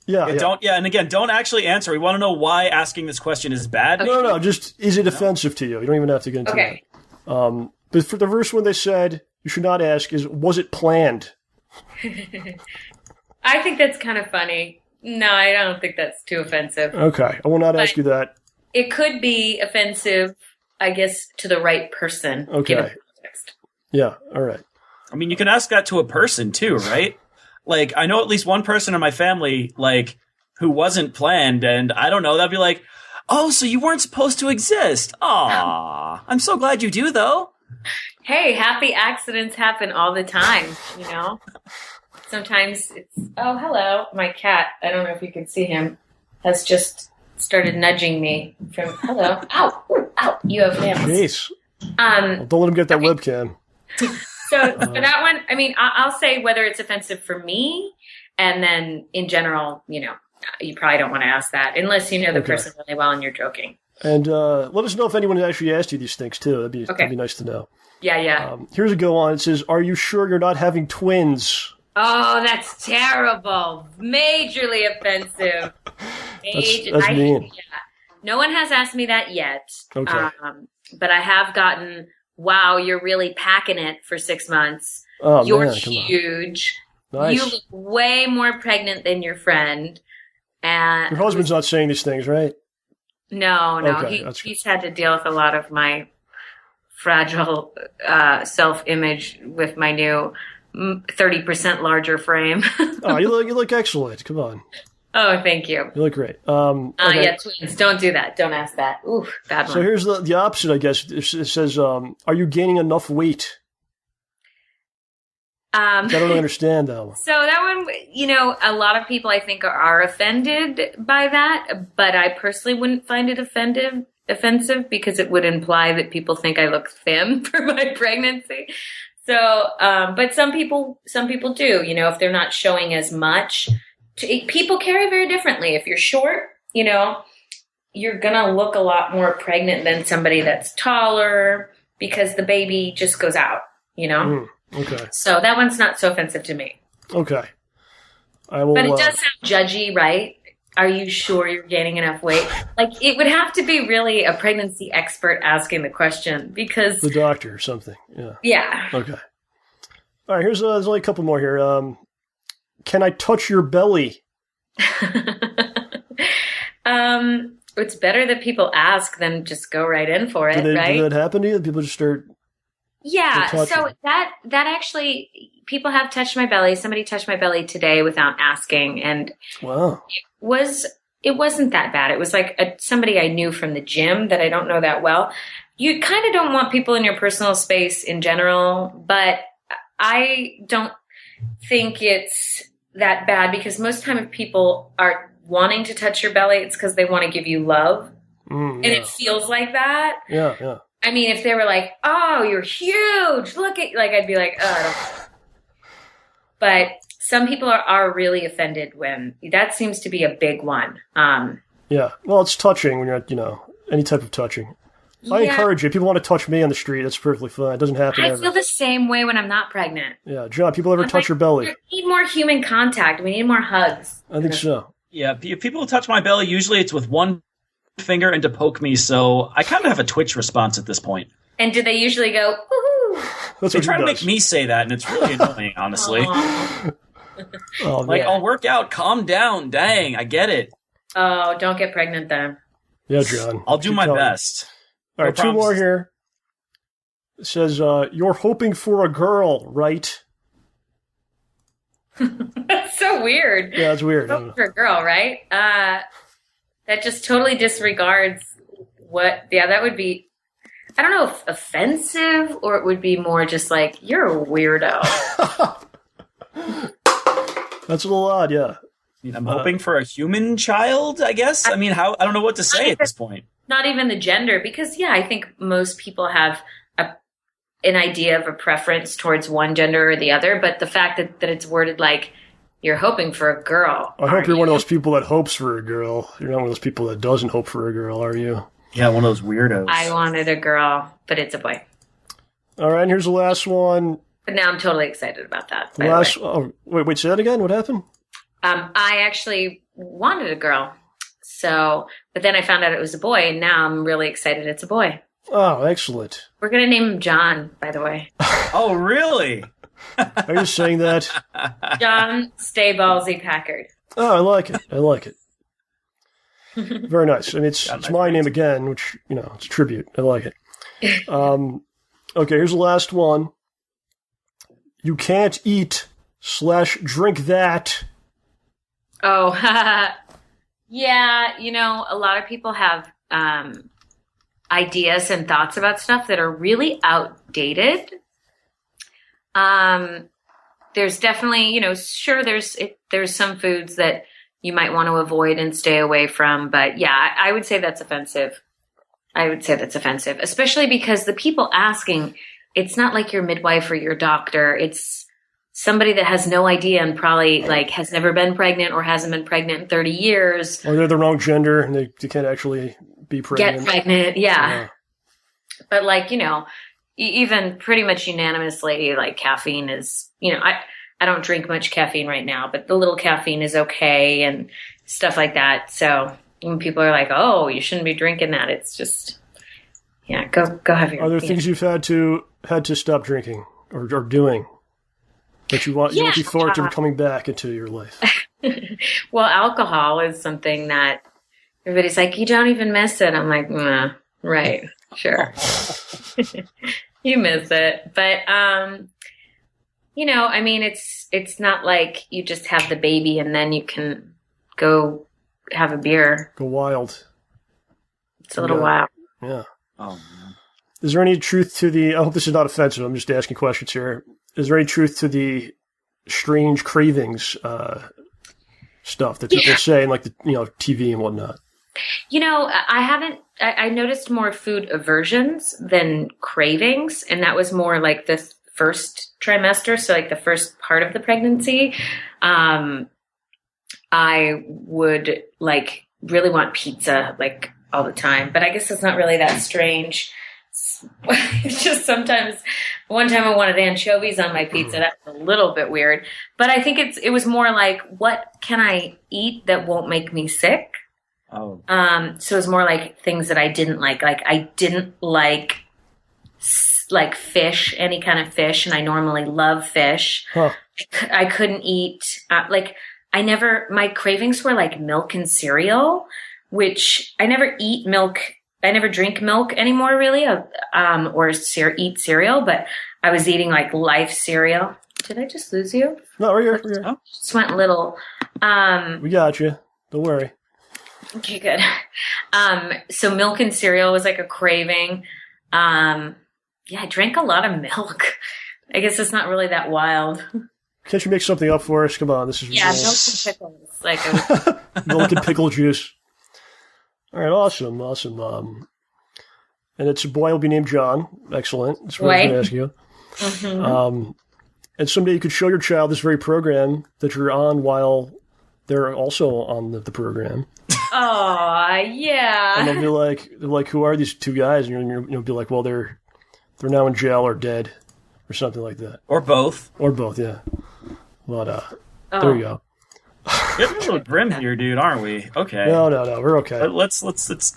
Speaker 8: Yeah.
Speaker 11: And again, don't actually answer. We want to know why asking this question is bad.
Speaker 8: Okay. No. Just, is it offensive to you? You don't even have to get into that. But for the first one they said you should not ask is, was it planned?
Speaker 13: I think that's kind of funny. No, I don't think that's too offensive.
Speaker 8: Okay, I will not ask you that.
Speaker 13: It could be offensive, I guess, to the right person.
Speaker 8: Okay.
Speaker 13: Given context.
Speaker 8: Yeah, all right.
Speaker 11: I mean, you can ask that to a person too, right? Like, I know at least one person in my family, like, who wasn't planned, and I don't know, that'd be like, oh, so you weren't supposed to exist. Aw, I'm so glad you do, though.
Speaker 13: Hey, happy accidents happen all the time, Sometimes it's, oh, hello. My cat, I don't know if you can see him, has just started nudging me from, hello. Ow, ooh, ow, you have limbs.
Speaker 8: Jeez. Well, don't let him get that webcam.
Speaker 13: So for that one, I mean, I'll say whether it's offensive for me, and then in general, you probably don't want to ask that unless you know the person really well and you're joking.
Speaker 8: And let us know if anyone actually asked you these things too. That'd be nice to know.
Speaker 13: Yeah.
Speaker 8: Here's a go on. It says, "Are you sure you're not having twins?"
Speaker 13: Oh, that's terrible. Majorly offensive.
Speaker 8: That's mean.
Speaker 13: No one has asked me that yet.
Speaker 8: Okay.
Speaker 13: But I have gotten, wow, you're really packing it for 6 months.
Speaker 8: Oh,
Speaker 13: you're
Speaker 8: man,
Speaker 13: huge.
Speaker 8: Nice.
Speaker 13: You look way more pregnant than your friend. And
Speaker 8: Your husband's not saying these things, right?
Speaker 13: No.
Speaker 8: Okay,
Speaker 13: He's had to deal with a lot of my fragile self-image with my new 30% larger frame.
Speaker 8: Oh, you look excellent. Come on.
Speaker 13: Oh, thank you.
Speaker 8: You look great.
Speaker 13: Okay. Yeah, twins. Don't do that. Don't ask that. Ooh, bad one.
Speaker 8: So here's the opposite, I guess. It says, are you gaining enough weight? I don't really understand that one.
Speaker 13: So that one, a lot of people I think are offended by that, but I personally wouldn't find it offensive because it would imply that people think I look thin for my pregnancy. So, but some people do, if they're not showing as much. People carry very differently. If you're short, you're going to look a lot more pregnant than somebody that's taller because the baby just goes out,
Speaker 8: Okay.
Speaker 13: So that one's not so offensive to me.
Speaker 8: Okay. I will.
Speaker 13: But it does sound judgy, right? Are you sure you're gaining enough weight? Like, it would have to be really a pregnancy expert asking the question because...
Speaker 8: The doctor or something, yeah.
Speaker 13: Yeah.
Speaker 8: Okay. All right, there's only a couple more here. Can I touch your belly?
Speaker 13: It's better that people ask than just go right in for it, right?
Speaker 8: Did that happen to you? People just start...
Speaker 13: Yeah, so that actually, people have touched my belly. Somebody touched my belly today without asking, and
Speaker 8: Wow.
Speaker 13: it wasn't that bad. It was like somebody I knew from the gym that I don't know that well. You kind of don't want people in your personal space in general, but I don't think it's that bad because most time if people are wanting to touch your belly, it's because they want to give you love. And it feels like that.
Speaker 8: Yeah, yeah.
Speaker 13: I mean, if they were like, "Oh, you're huge. Look at," like, I'd be like, "Oh, I don't." But some people are really offended when that seems to be a big one.
Speaker 8: Yeah. Well, it's touching when you're at, any type of touching. I encourage you. If people want to touch me on the street, that's perfectly fine. It doesn't happen
Speaker 13: I
Speaker 8: ever.
Speaker 13: feel the same way when I'm not pregnant.
Speaker 8: Yeah, John, people ever touch your belly?
Speaker 13: We need more human contact. We need more hugs.
Speaker 8: I think so.
Speaker 11: Yeah, if people touch my belly, usually it's with one finger and to poke me, so I kind of have a twitch response at this point.
Speaker 13: And do they usually go, woohoo?
Speaker 11: They try to make me say that, and it's really annoying, honestly. I'll work out, calm down, dang, I get it.
Speaker 13: Oh, don't get pregnant then.
Speaker 8: Yeah, John.
Speaker 11: I'll do my best.
Speaker 8: All right, two more here. It says, you're hoping for a girl, right?
Speaker 13: That's so weird.
Speaker 8: Yeah, it's weird.
Speaker 13: For a girl, right? That just totally disregards that would be, I don't know if offensive or it would be more just like, you're a weirdo.
Speaker 8: That's a little odd, yeah.
Speaker 11: I'm hoping for a human child, I guess. I mean, I don't know what to say at this point.
Speaker 13: Not even the gender, because I think most people have an idea of a preference towards one gender or the other, but the fact that it's worded like you're hoping for a girl.
Speaker 8: I hope you're one of those people that hopes for a girl. You're not one of those people that doesn't hope for a girl, are you?
Speaker 11: Yeah, one of those weirdos.
Speaker 13: I wanted a girl, but it's a boy.
Speaker 8: All right, and here's the last one.
Speaker 13: But now I'm totally excited about that.
Speaker 8: Wait, say that again? What happened?
Speaker 13: I actually wanted a girl. But then I found out it was a boy, and now I'm really excited it's a boy.
Speaker 8: Oh, excellent.
Speaker 13: We're going to name him John, by the way.
Speaker 11: Oh, really?
Speaker 8: Are you saying that?
Speaker 13: John STAYBALLSY Packard.
Speaker 8: Oh, I like it. Very nice. I mean, it's my name again, which, it's a tribute. I like it. Okay, here's the last one. You can't eat/drink that.
Speaker 13: Oh, yeah. A lot of people have ideas and thoughts about stuff that are really outdated. There's definitely, sure, there's some foods that you might want to avoid and stay away from. But yeah, I would say that's offensive. Especially because the people asking, it's not like your midwife or your doctor. It's somebody that has no idea and probably has never been pregnant or hasn't been pregnant in 30 years.
Speaker 8: Or they're the wrong gender and they can't actually be pregnant.
Speaker 13: Get pregnant, yeah. But even pretty much unanimously, caffeine is, I don't drink much caffeine right now, but the little caffeine is okay and stuff like that. So when people are like, "Oh, you shouldn't be drinking that," it's just, go have your.
Speaker 8: Are there things you've had to stop drinking or doing that you look forward to coming back into your life?
Speaker 13: Well, alcohol is something that everybody's like, "You don't even miss it." I'm like, nah, right, sure. You miss it. But, I mean, it's not like you just have the baby and then you can go have a beer.
Speaker 8: Go wild.
Speaker 13: It's a little wild.
Speaker 8: Yeah.
Speaker 11: Oh, man.
Speaker 8: Is there any truth to I hope this is not offensive, I'm just asking questions here. Is there any truth to the strange cravings stuff that people say in TV and whatnot?
Speaker 13: I noticed more food aversions than cravings, and that was more like the first trimester, so the first part of the pregnancy. I would really want pizza all the time, but I guess it's not really that strange. It's just sometimes, one time I wanted anchovies on my pizza. That's a little bit weird, but I think it was more like, what can I eat that won't make me sick?
Speaker 11: Oh.
Speaker 13: So it was more like things that I didn't like. I didn't like fish, any kind of fish, and I normally love fish.
Speaker 8: Huh.
Speaker 13: I couldn't eat, my cravings were milk and cereal, which I never eat milk. I never drink milk anymore, really, or eat cereal, but I was eating Life cereal. Did I just lose you?
Speaker 8: No, right here. Right here.
Speaker 13: Oh. Just went a little.
Speaker 8: We got you. Don't worry.
Speaker 13: Okay, good. So milk and cereal was like a craving. Yeah, I drank a lot of milk. I guess it's not really that wild.
Speaker 8: Can't you make something up for us? Come on, this is
Speaker 13: milk and pickles. Like
Speaker 8: milk and pickle juice. All right, awesome. And it's a boy will be named John. Excellent. That's what I was going to ask you.
Speaker 13: Mm-hmm.
Speaker 8: And someday you could show your child this very program that you're on while they're also on the program.
Speaker 13: Oh, yeah.
Speaker 8: And they'll be like, who are these two guys? And you'll be like, well, they're now in jail or dead or something like that.
Speaker 11: Or both.
Speaker 8: Or both, yeah. But there you go.
Speaker 11: We're a little grim here, dude, aren't we? Okay.
Speaker 8: No, we're okay.
Speaker 11: But let's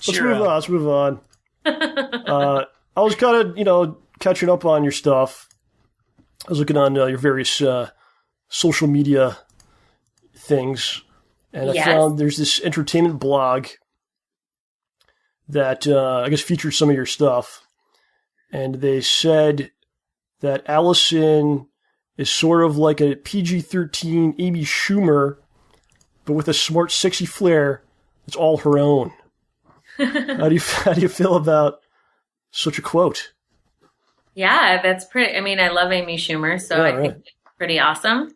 Speaker 11: cheer up.
Speaker 8: Let's move on. I was kind of, catching up on your stuff. I was looking on your various social media things, and I found there's this entertainment blog that I guess features some of your stuff, and they said that Alicyn is sort of like a PG-13 Amy Schumer, but with a smart, sexy flair that's all her own. How do you feel about such a quote?
Speaker 13: Yeah, that's pretty. I mean, I love Amy Schumer, so I think it's pretty awesome.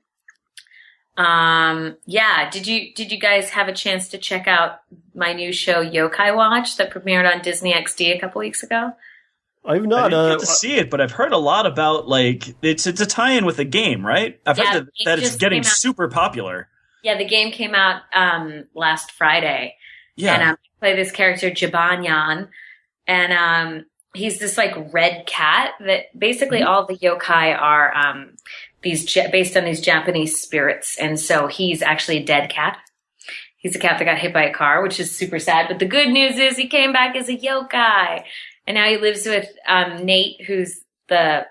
Speaker 13: Yeah. Did you guys have a chance to check out my new show Youkai Watch that premiered on Disney XD a couple weeks ago?
Speaker 8: I've not.
Speaker 11: I didn't get to see it, but I've heard a lot about it's a tie-in with a game, right? I've heard that it's getting super popular.
Speaker 13: Yeah, the game came out last Friday.
Speaker 11: Yeah,
Speaker 13: and I play this character Jibanyan, and he's this red cat that basically all the yokai are based on these Japanese spirits, and so he's actually a dead cat. He's a cat that got hit by a car, which is super sad. But the good news is he came back as a yokai, and now he lives with Nate, who's the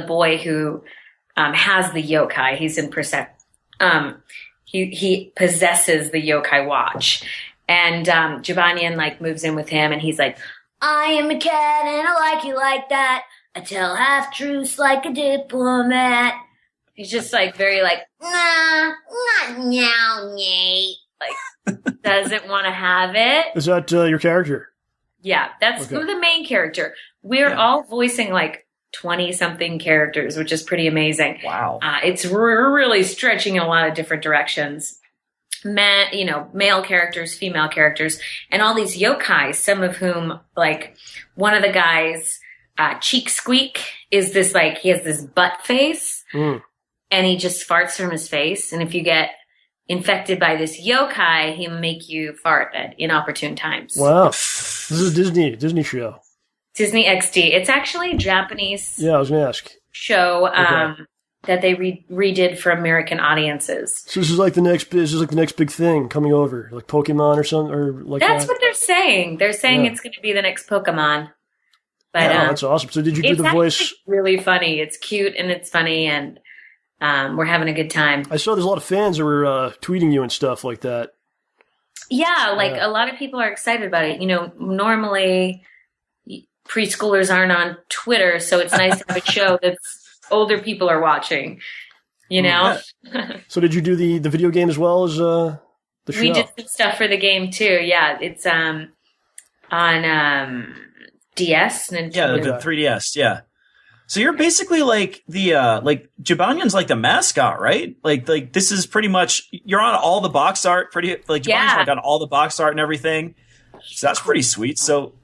Speaker 13: boy who has the yokai. He's in he possesses the Youkai Watch, and Jibanyan moves in with him, and he's like, I am a cat and I like you like that. I tell half truths like a diplomat. He's just very nah, not now, Nate. Doesn't want to have it.
Speaker 8: Is that your character?
Speaker 13: Yeah, that's the main character. We're all voicing 20-something characters, which is pretty amazing.
Speaker 11: Wow.
Speaker 13: It's really stretching in a lot of different directions. Male characters, female characters, and all these yokai, some of whom, one of the guys, Cheek Squeak, is this, he has this butt face, and he just farts from his face, and if you get infected by this yokai, he'll make you fart at inopportune times.
Speaker 8: Wow. This is a Disney show.
Speaker 13: Disney XD. It's actually a Japanese
Speaker 8: I was going to ask.
Speaker 13: show that they redid for American audiences.
Speaker 8: So this is the next big thing coming over, like Pokemon or something, or
Speaker 13: That's what they're saying. They're saying it's going to be the next Pokemon. But
Speaker 8: that's awesome. So did you do the voice?
Speaker 13: It's really funny. It's cute and it's funny, and we're having a good time.
Speaker 8: I saw there's a lot of fans that were tweeting you and stuff like that.
Speaker 13: Yeah, a lot of people are excited about it. Normally preschoolers aren't on Twitter, so it's nice to have a show that's older people are watching,
Speaker 8: So did you do the video game as well as the show?
Speaker 13: We did some stuff for the game too. Yeah, it's on DS.
Speaker 11: Yeah, the 3DS. Yeah. So you're basically Jibanyan's the mascot, right? This is pretty much you're on all the box art. Jibanyan's on all the box art and everything. So that's pretty sweet. So.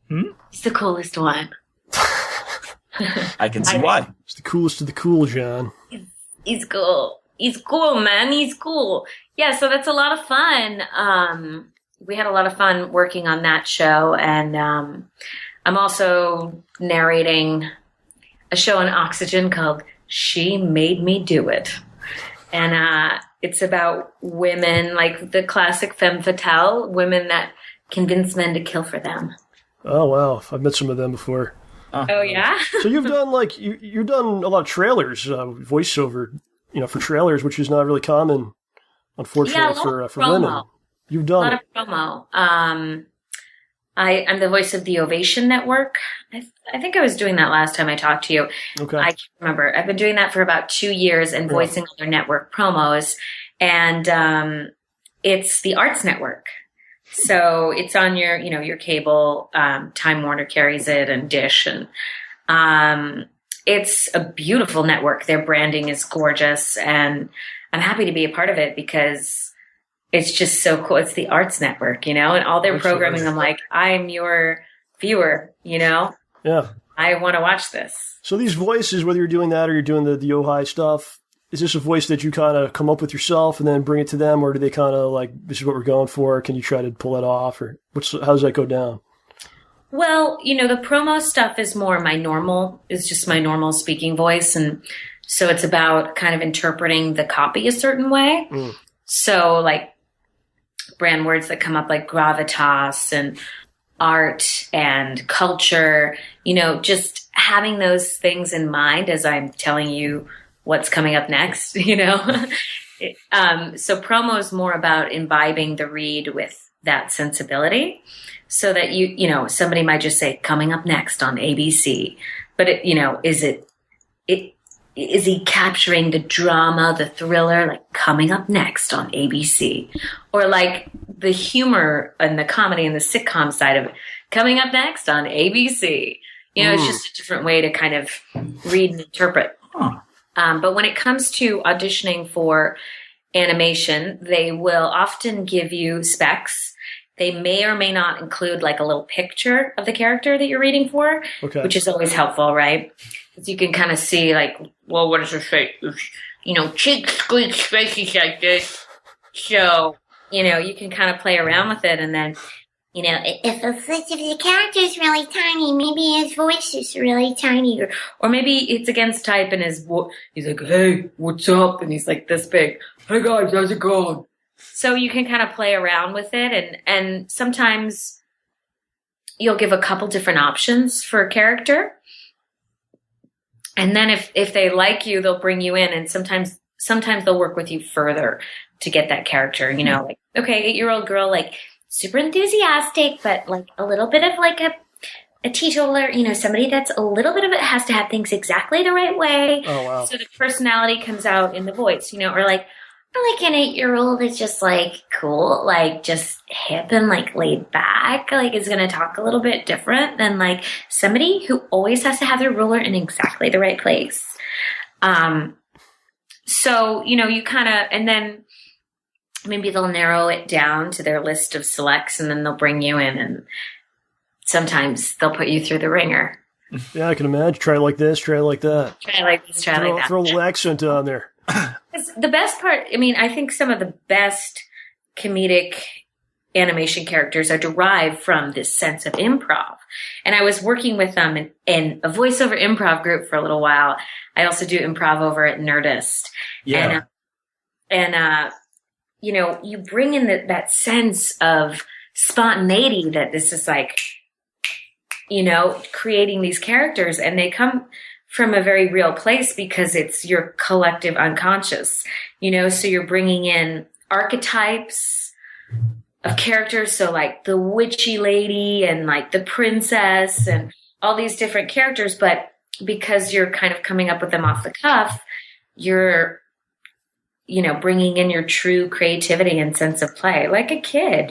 Speaker 13: He's the coolest one.
Speaker 11: I can see why.
Speaker 8: It's the coolest of the cool, John.
Speaker 13: He's cool. He's cool, man. He's cool. Yeah, so that's a lot of fun. We had a lot of fun working on that show, and I'm also narrating a show on Oxygen called She Made Me Do It. And it's about women, the classic femme fatale, women that convince men to kill for them.
Speaker 8: Oh, wow. I've met some of them before.
Speaker 13: Oh, yeah?
Speaker 8: So you've done, you've done a lot of trailers, voiceover, for trailers, which is not really common, unfortunately, for women. You've done
Speaker 13: a lot of promo. I'm the voice of the Ovation Network. I think I was doing that last time I talked to you.
Speaker 8: Okay.
Speaker 13: I can't remember. I've been doing that for about 2 years and voicing other network promos. And it's the Arts Network. So it's on your cable. Time Warner carries it, and Dish. And it's a beautiful network. Their branding is gorgeous. And I'm happy to be a part of it because it's just so cool. It's the Arts Network, and all their programming. I'm like, I'm your viewer,
Speaker 8: Yeah.
Speaker 13: I want to watch this.
Speaker 8: So these voices, whether you're doing that or you're doing the Ojai stuff, is this a voice that you kind of come up with yourself and then bring it to them, or do they kind of like, this is what we're going for? Can you try to pull that off, or how does that go down?
Speaker 13: Well, the promo stuff is just my normal speaking voice, and so it's about kind of interpreting the copy a certain way. So like brand words that come up like gravitas and art and culture, just having those things in mind as I'm telling you what's coming up next, So promo is more about imbibing the read with that sensibility so that somebody might just say coming up next on ABC, but is he capturing the drama, the thriller, like coming up next on ABC? Or like the humor and the comedy and the sitcom side of it, coming up next on ABC. It's just a different way to kind of read and interpret. But when it comes to auditioning for animation, they will often give you specs. They may or may not include like a little picture of the character that you're reading for, which is always helpful, right? Because you can kind of see like, well, what does her face? Cheeks squeak faces like this. So, you can kind of play around with it, and then, if the character's really tiny, maybe his voice is really tiny, or maybe it's against type and he's like, hey, what's up? And he's like this big. Hey guys, how's it going? So you can kind of play around with it, and sometimes you'll give a couple different options for a character. And then if they like you, they'll bring you in, and sometimes they'll work with you further to get that character, like, okay, 8-year-old girl, like super enthusiastic, but like a little bit of like a teetotaler, somebody that's a little bit of it has to have things exactly the right way.
Speaker 8: Oh, wow.
Speaker 13: So the personality comes out in the voice, or like an 8-year-old is just like cool, like just hip and like laid back, like is going to talk a little bit different than like somebody who always has to have their ruler in exactly the right place. So, you kind of, and then maybe they'll narrow it down to their list of selects, and then they'll bring you in, and sometimes they'll put you through the ringer.
Speaker 8: Yeah, I can imagine. Try it like this, try it like that.
Speaker 13: Try it like this, try it like that.
Speaker 8: Throw a little accent on there.
Speaker 13: The best part, I think some of the best comedic animation characters are derived from this sense of improv. And I was working with them in a voiceover improv group for a little while. I also do improv over at Nerdist.
Speaker 11: Yeah.
Speaker 13: And you bring in that sense of spontaneity that this is like, creating these characters, and they come from a very real place because it's your collective unconscious, so you're bringing in archetypes of characters. So like the witchy lady and like the princess and all these different characters, but because you're kind of coming up with them off the cuff, you're, bringing in your true creativity and sense of play, like a kid,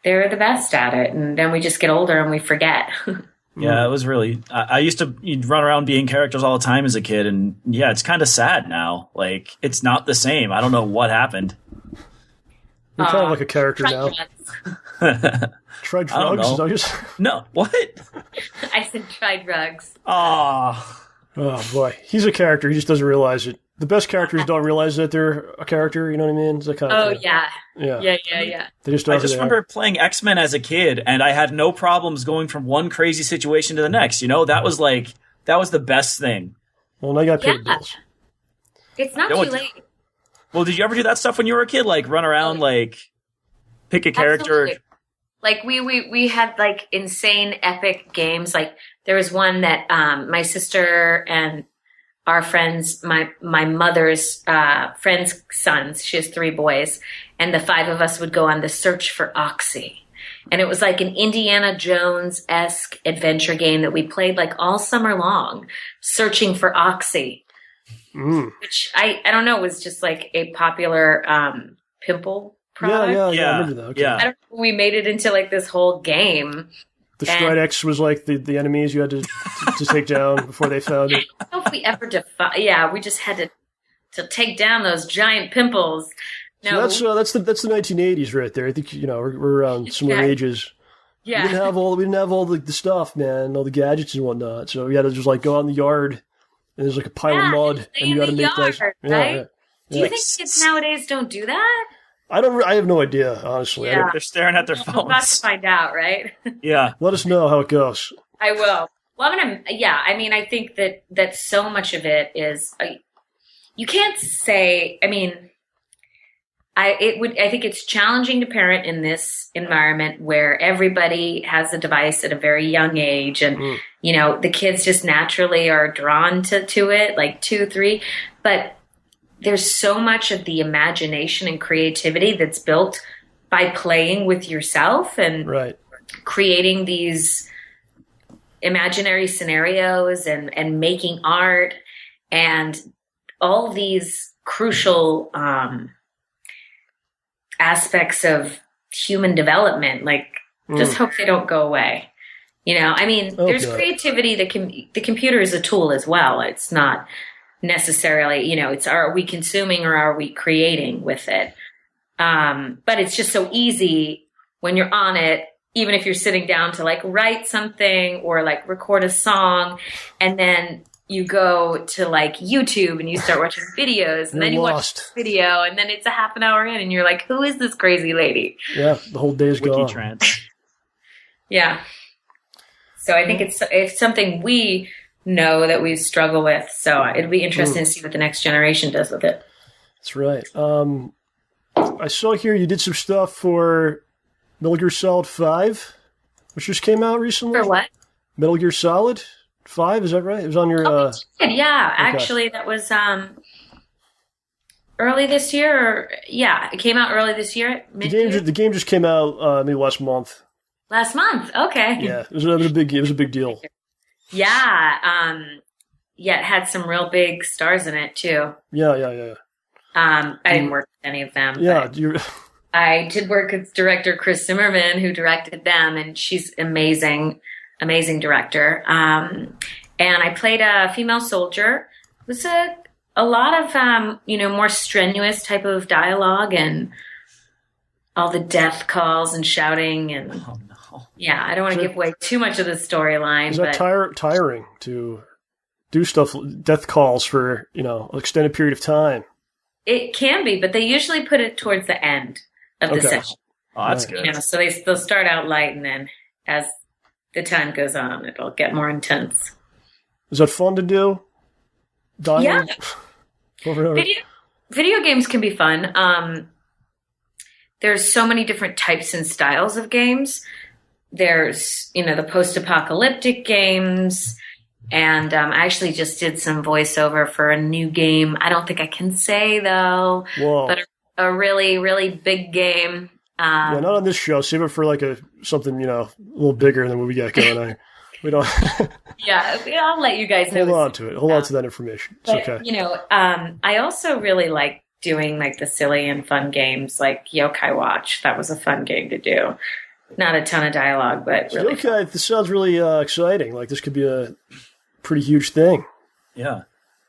Speaker 13: they're the best at it. And then we just get older and we forget.
Speaker 11: Yeah, it was really. I used to run around being characters all the time as a kid, and yeah, it's kind of sad now. Like, it's not the same. I don't know what happened.
Speaker 8: You're kind of like a character now. Try drugs?
Speaker 11: No, what?
Speaker 13: I said try drugs.
Speaker 8: Oh boy, he's a character. He just doesn't realize it. The best characters don't realize that they're a character. You know what I mean? It's that kind of thing.
Speaker 13: Yeah.
Speaker 8: They just
Speaker 11: I just remember playing X-Men as a kid, and I had no problems going from one crazy situation to the next. That was the best thing.
Speaker 8: Well, now you got paid bills.
Speaker 13: It's not too late.
Speaker 11: Well, did you ever do that stuff when you were a kid? Like run around, like pick a character.
Speaker 13: Absolutely. Like we had like insane epic games. Like there was one that my sister and our friends, my mother's friends' sons, she has 3 boys, and the 5 of us would go on the search for Oxy. And it was like an Indiana Jones-esque adventure game that we played like all summer long, searching for Oxy, which I don't know, was just like a popular pimple product.
Speaker 8: Yeah, I remember that. Okay.
Speaker 13: I don't know, we made it into like this whole game.
Speaker 8: The Stride X was like the enemies you had to take down before they found it.
Speaker 13: I don't know if we ever we just had to take down those giant pimples. No,
Speaker 8: so that's the 1980s right there. I think we're around similar ages.
Speaker 13: Yeah,
Speaker 8: we didn't have all the stuff, man, all the gadgets and whatnot. So we had to just like go out in the yard, and there's like a pile of mud, and you got to make those.
Speaker 13: Right?
Speaker 8: Yeah.
Speaker 13: Do you think kids nowadays don't do that?
Speaker 8: I have no idea, honestly.
Speaker 13: Yeah.
Speaker 11: They're staring at their
Speaker 13: We're about to find out, right?
Speaker 11: Yeah.
Speaker 8: Let us know how it goes.
Speaker 13: I will. Well, I mean, I think that so much of it is, you can't say, I think it's challenging to parent in this environment where everybody has a device at a very young age, and the kids just naturally are drawn to it, like 2, 3, but there's so much of the imagination and creativity that's built by playing with yourself and creating these imaginary scenarios and making art and all these crucial aspects of human development. Like, just hope they don't go away. There's creativity the computer is a tool as well. It's not necessarily, it's are we consuming or are we creating with it? But it's just so easy when you're on it, even if you're sitting down to like write something or like record a song, and then you go to like YouTube and you start watching videos, and then you watch the video, and then it's a half an hour in, and you're like, who is this crazy lady?
Speaker 8: Yeah, the whole day's gone.
Speaker 13: Yeah. So I think it's something we know that we struggle with. So it'll be interesting to see what the next generation does with it.
Speaker 8: That's right. I saw here you did some stuff for Metal Gear Solid 5, which just came out recently.
Speaker 13: For what?
Speaker 8: Metal Gear Solid 5, is that right? It was on your...
Speaker 13: Yeah, actually that was early this year. It came out early this year.
Speaker 8: The game just came out maybe last month.
Speaker 13: Last month, okay.
Speaker 8: Yeah, it was a big deal.
Speaker 13: Yeah, it had some real big stars in it too.
Speaker 8: Yeah.
Speaker 13: I didn't work with any of them.
Speaker 8: Yeah,
Speaker 13: I did work with director Chris Zimmerman, who directed them, and she's amazing director. And I played a female soldier. It was a lot of more strenuous type of dialogue and all the death calls and shouting and. Oh no. Yeah, I don't want to give away too much of the storyline.
Speaker 8: Is that tiring to do stuff, death calls for, an extended period of time?
Speaker 13: It can be, but they usually put it towards the end of the session.
Speaker 11: Oh, that's good.
Speaker 13: So they'll start out light, and then as the time goes on, it'll get more intense.
Speaker 8: Is that fun to do? Dying?
Speaker 13: Yeah.
Speaker 8: Over and over?
Speaker 13: Video games can be fun. There's so many different types and styles of games. There's, the post-apocalyptic games, and I actually just did some voiceover for a new game. I don't think I can say, though, but a really, really big game.
Speaker 8: Not on this show. Save it for like something, a little bigger than what we got going on. We don't.
Speaker 13: Yeah, I'll let you guys know.
Speaker 8: Hold on to it. Hold on to that information. It's okay.
Speaker 13: I also really like doing like the silly and fun games like Youkai Watch. That was a fun game to do. Not a ton of dialogue, but really
Speaker 8: fun. This sounds really exciting. Like this could be a pretty huge thing.
Speaker 11: Yeah.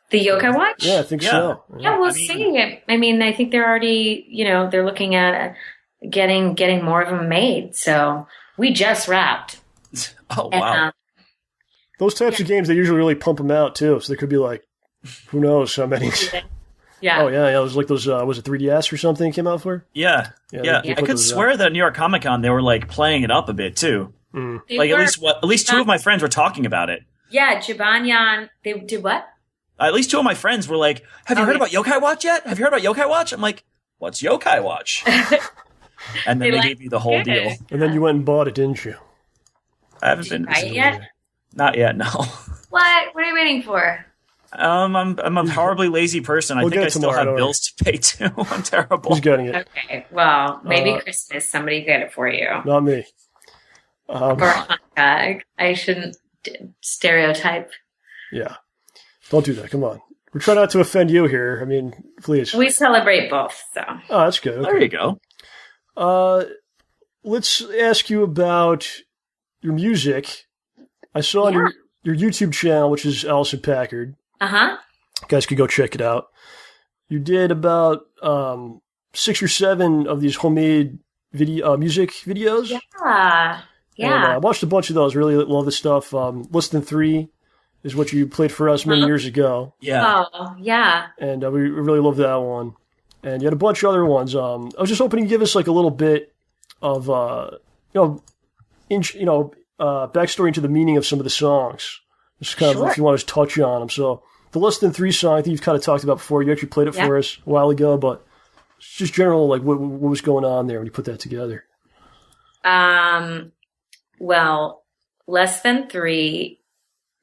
Speaker 13: The Youkai Watch?
Speaker 8: Yeah, I think so.
Speaker 13: Yeah, we'll see. I think they're already, they're looking at getting more of them made. So we just wrapped.
Speaker 11: Oh, wow.
Speaker 8: Those types of games, they usually really pump them out, too. So there could be like, who knows how many.
Speaker 13: Yeah.
Speaker 8: Oh, yeah. It was like those, was it 3DS or something it came out for?
Speaker 11: Yeah. I could swear that New York Comic Con, they were like playing it up a bit, too. Like at least two of my friends were talking about it.
Speaker 13: Yeah, Jibanyan, they did what?
Speaker 11: At least two of my friends were like, have you heard about Youkai Watch yet? Have you heard about Youkai Watch? I'm like, what's Youkai Watch? And then they gave you the whole deal.
Speaker 8: And then you went and bought it, didn't you?
Speaker 11: I haven't been.
Speaker 13: Right yet?
Speaker 11: Not yet, no.
Speaker 13: What? What are you waiting for?
Speaker 11: I'm a horribly lazy person. I
Speaker 8: We'll
Speaker 11: think
Speaker 8: get
Speaker 11: I
Speaker 8: it
Speaker 11: still
Speaker 8: tomorrow,
Speaker 11: have bills to pay too. I'm terrible.
Speaker 8: Who's getting it?
Speaker 13: Okay, well, maybe Christmas. Somebody get it for you.
Speaker 8: Not me.
Speaker 13: Or Hanukkah. I shouldn't stereotype.
Speaker 8: Yeah. Don't do that. Come on. We're trying not to offend you here. I mean, please.
Speaker 13: We celebrate both, so.
Speaker 8: Oh, that's good. Okay.
Speaker 11: There you go.
Speaker 8: Let's ask you about your music. I saw on your YouTube channel, which is Alicyn Packard.
Speaker 13: Uh-huh.
Speaker 8: You guys could go check it out. You did about 6 or 7 of these homemade music videos.
Speaker 13: Yeah. Yeah.
Speaker 8: And I watched a bunch of those. Really love the stuff. Less Than 3 is what you played for us many years ago.
Speaker 11: Yeah.
Speaker 13: Oh, yeah.
Speaker 8: And we really love that one. And you had a bunch of other ones. I was just hoping you give us like a little bit of, backstory into the meaning of some of the songs. Just kind of if you want to touch on them. So the Less Than 3 song, I think you've kind of talked about before. You actually played it for us a while ago, but it's just general, like what was going on there when you put that together?
Speaker 13: Well, Less Than 3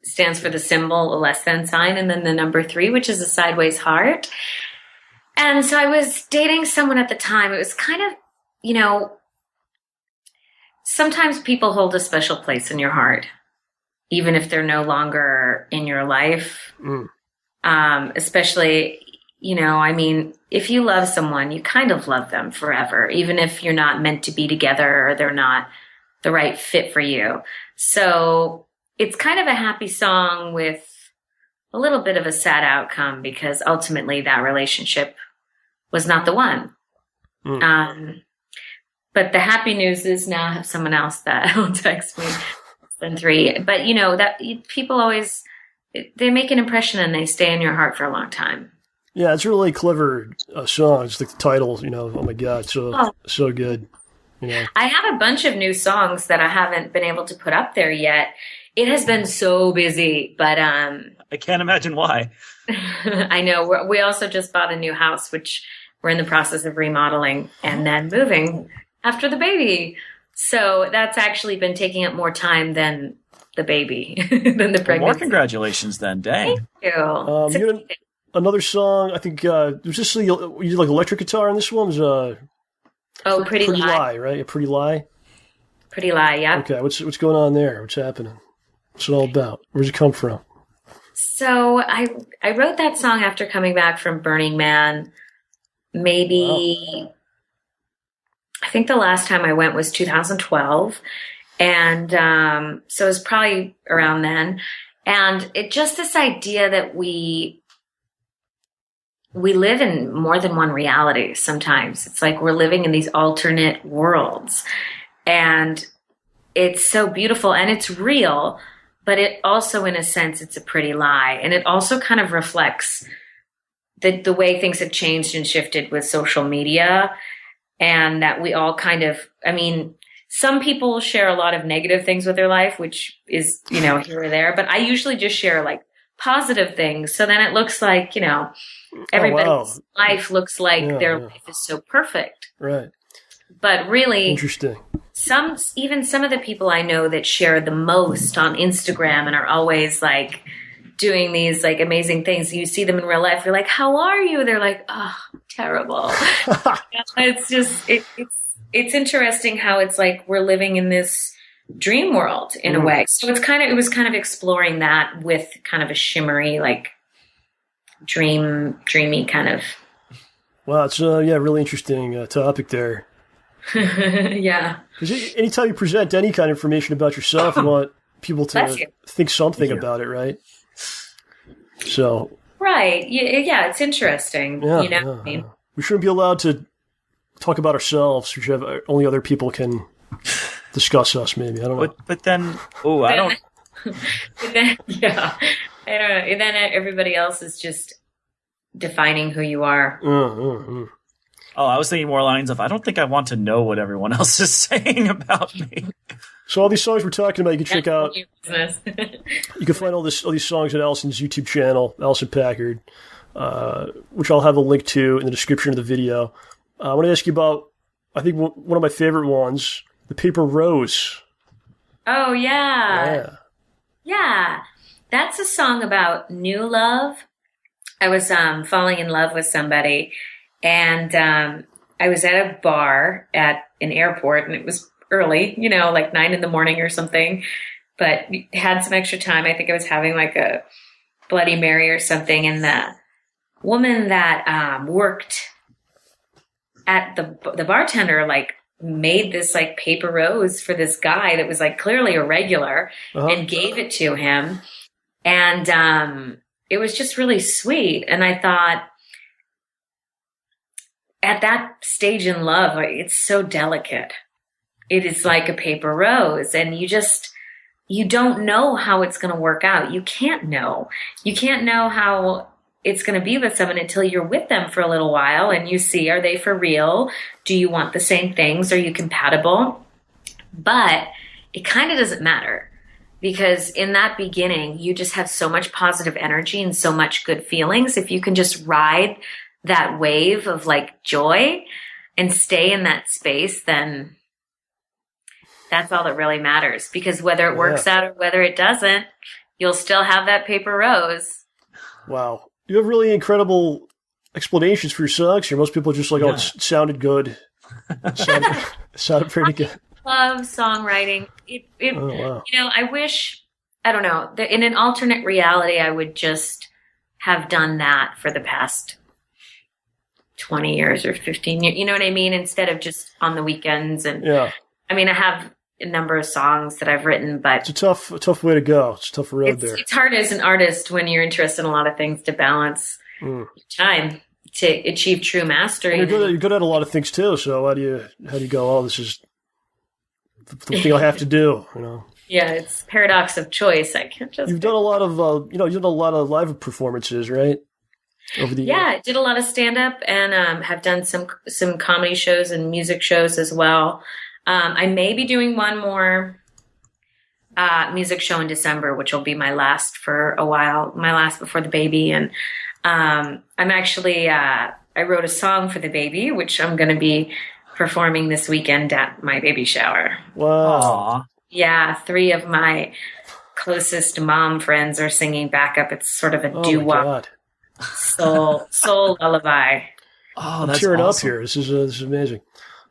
Speaker 13: stands for the symbol, a less than sign, and then the number 3, which is a sideways heart. And so I was dating someone at the time. It was kind of, sometimes people hold a special place in your heart, even if they're no longer in your life. Especially, if you love someone, you kind of love them forever, even if you're not meant to be together or they're not the right fit for you. So it's kind of a happy song with a little bit of a sad outcome because ultimately that relationship was not the one. But the happy news is now I have someone else that will text me than 3. But that people always, they make an impression and they stay in your heart for a long time.
Speaker 8: Yeah, it's a really clever song. It's like the title, oh my God, so good.
Speaker 13: I have a bunch of new songs that I haven't been able to put up there yet. It has been so busy, but
Speaker 11: I can't imagine why.
Speaker 13: I know. We also just bought a new house, which we're in the process of remodeling and then moving after the baby. So that's actually been taking up more time than the baby, than the pregnancy.
Speaker 11: More congratulations then, dang.
Speaker 13: Thank you.
Speaker 8: You had another song, I think, was this you did like electric guitar on this one? It was,
Speaker 13: Pretty Lie.
Speaker 8: Right? Yeah, Pretty Lie?
Speaker 13: Pretty Lie, yeah.
Speaker 8: Okay, what's going on there? What's happening? What's it all about? Where's it come from?
Speaker 13: So I wrote that song after coming back from Burning Man. Maybe, I think the last time I went was 2012. And so it was probably around then. And it just this idea that we live in more than one reality sometimes. It's like we're living in these alternate worlds. And it's so beautiful and it's real, but it also, in a sense, it's a pretty lie. And it also kind of reflects the way things have changed and shifted with social media, and that we all kind of, some people share a lot of negative things with their life, which is, here or there, but I usually just share like positive things. So then it looks like, everybody's life looks like their life is so perfect.
Speaker 8: Right.
Speaker 13: But really,
Speaker 8: interesting.
Speaker 13: Even some of the people I know that share the most on Instagram and are always like doing these like amazing things. You see them in real life. You're like, how are you? They're like, oh, terrible. It's just, it's interesting how it's like we're living in this dream world in a way. So it was kind of exploring that with kind of a shimmery, like dreamy kind of.
Speaker 8: Wow, it's really interesting topic there.
Speaker 13: Yeah.
Speaker 8: Because anytime you present any kind of information about yourself, you want people to think something about it, right? So.
Speaker 13: Right. Yeah, it's interesting.
Speaker 8: Yeah, we shouldn't be allowed to talk about ourselves. We should have only other people can discuss us, maybe. I don't know.
Speaker 11: But then, I don't.
Speaker 13: But then, I don't know. And then everybody else is just defining who you are.
Speaker 11: Oh, I was thinking more lines of, I don't think I want to know what everyone else is saying about me.
Speaker 8: So all these songs we're talking about, you can check out. You can find all these songs at Alicyn's YouTube channel, Alicyn Packard, which I'll have a link to in the description of the video. I want to ask you about, I think one of my favorite ones, the Paper Rose.
Speaker 13: Oh, yeah.
Speaker 8: Yeah.
Speaker 13: That's a song about new love. I was falling in love with somebody, and I was at a bar at an airport, and it was early, like 9 in the morning or something, but had some extra time. I think I was having like a Bloody Mary or something, and the woman that worked at the bartender like made this like paper rose for this guy that was like clearly a regular and gave it to him. And it was just really sweet. And I thought at that stage in love, it's so delicate. It is like a paper rose, and you don't know how it's going to work out. You can't know. You can't know how it's going to be with someone until you're with them for a little while and you see, are they for real? Do you want the same things? Are you compatible? But it kind of doesn't matter, because in that beginning, you just have so much positive energy and so much good feelings. If you can just ride that wave of like joy and stay in that space, then that's all that really matters. Because whether it works out or whether it doesn't, you'll still have that paper rose.
Speaker 8: Wow. You have really incredible explanations for your songs here. Most people are just like, oh, it sounded good. Sounded pretty good.
Speaker 13: I love songwriting. Wow. I wish, I don't know, in an alternate reality, I would just have done that for the past 20 years or 15 years. You know what I mean? Instead of just on the weekends. And I mean, I have a number of songs that I've written, but
Speaker 8: it's a tough way to go. It's a tough road there.
Speaker 13: It's hard as an artist when you're interested in a lot of things to balance time to achieve true mastery.
Speaker 8: And you're good at a lot of things too. So how do you go, oh, this is the thing I have to do,
Speaker 13: Yeah, it's paradox of choice. I can't just.
Speaker 8: You've done a lot of you've done a lot of live performances, right? Over the years.
Speaker 13: I did a lot of stand up and have done some comedy shows and music shows as well. I may be doing one more music show in December, which will be my last for a while, my last before the baby. And I'm actually, I wrote a song for the baby, which I'm going to be performing this weekend at my baby shower.
Speaker 8: Wow.
Speaker 13: Yeah, 3 of my closest mom friends are singing backup. It's sort of a doo-wop soul lullaby.
Speaker 8: Oh, that's tearing up here. This is amazing.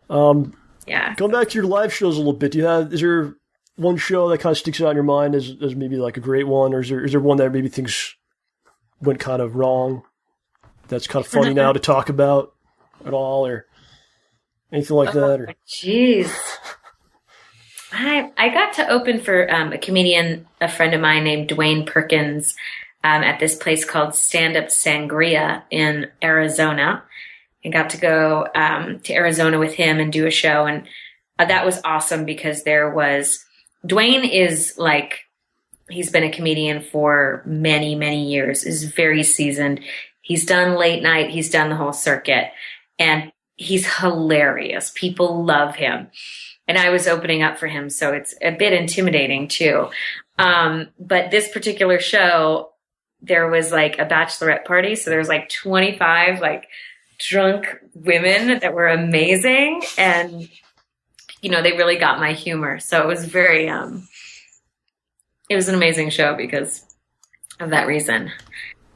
Speaker 8: Going back to your live shows a little bit, is there one show that kind of sticks out in your mind as maybe like a great one, or is there one that maybe things went kind of wrong that's kind of funny now to talk about at all, or anything like that? Or?
Speaker 13: Jeez. I got to open for a comedian, a friend of mine named Dwayne Perkins, at this place called Stand Up Sangria in Arizona. I got to go to Arizona with him and do a show. And that was awesome because Dwayne is like, he's been a comedian for many, many years, is very seasoned. He's done late night. He's done the whole circuit. And he's hilarious. People love him. And I was opening up for him, so it's a bit intimidating too. But this particular show, there was like a bachelorette party. So there was like 25 like drunk women that were amazing. And, they really got my humor. So it was very, it was an amazing show because of that reason.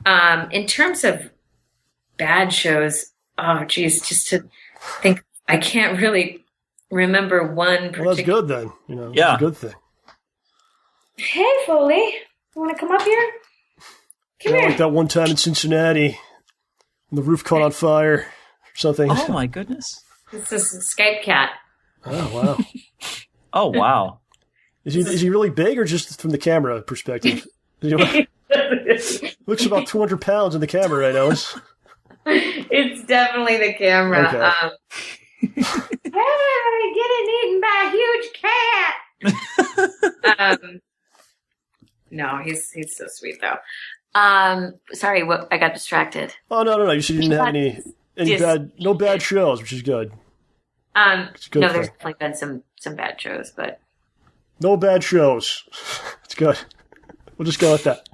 Speaker 13: In terms of bad shows, oh geez, just to think, I can't really remember one particular.
Speaker 8: Well, that's good then. That's a good thing.
Speaker 13: Hey, Foley, you want to come up here? Come here.
Speaker 8: Like that one time in Cincinnati, when the roof caught on fire or something.
Speaker 11: Oh my goodness!
Speaker 13: This is a Skype cat.
Speaker 8: Oh wow!
Speaker 11: Oh wow!
Speaker 8: Is he really big or just from the camera perspective? Looks about 200 pounds in the camera right now.
Speaker 13: It's definitely the camera.
Speaker 8: Okay.
Speaker 13: Hey, getting eaten by a huge cat. No, he's so sweet though. Sorry, I got distracted.
Speaker 8: Oh no! You said you didn't have no bad shows, which is good.
Speaker 13: There's definitely been some bad shows, but
Speaker 8: no bad shows. It's good. We'll just go with that.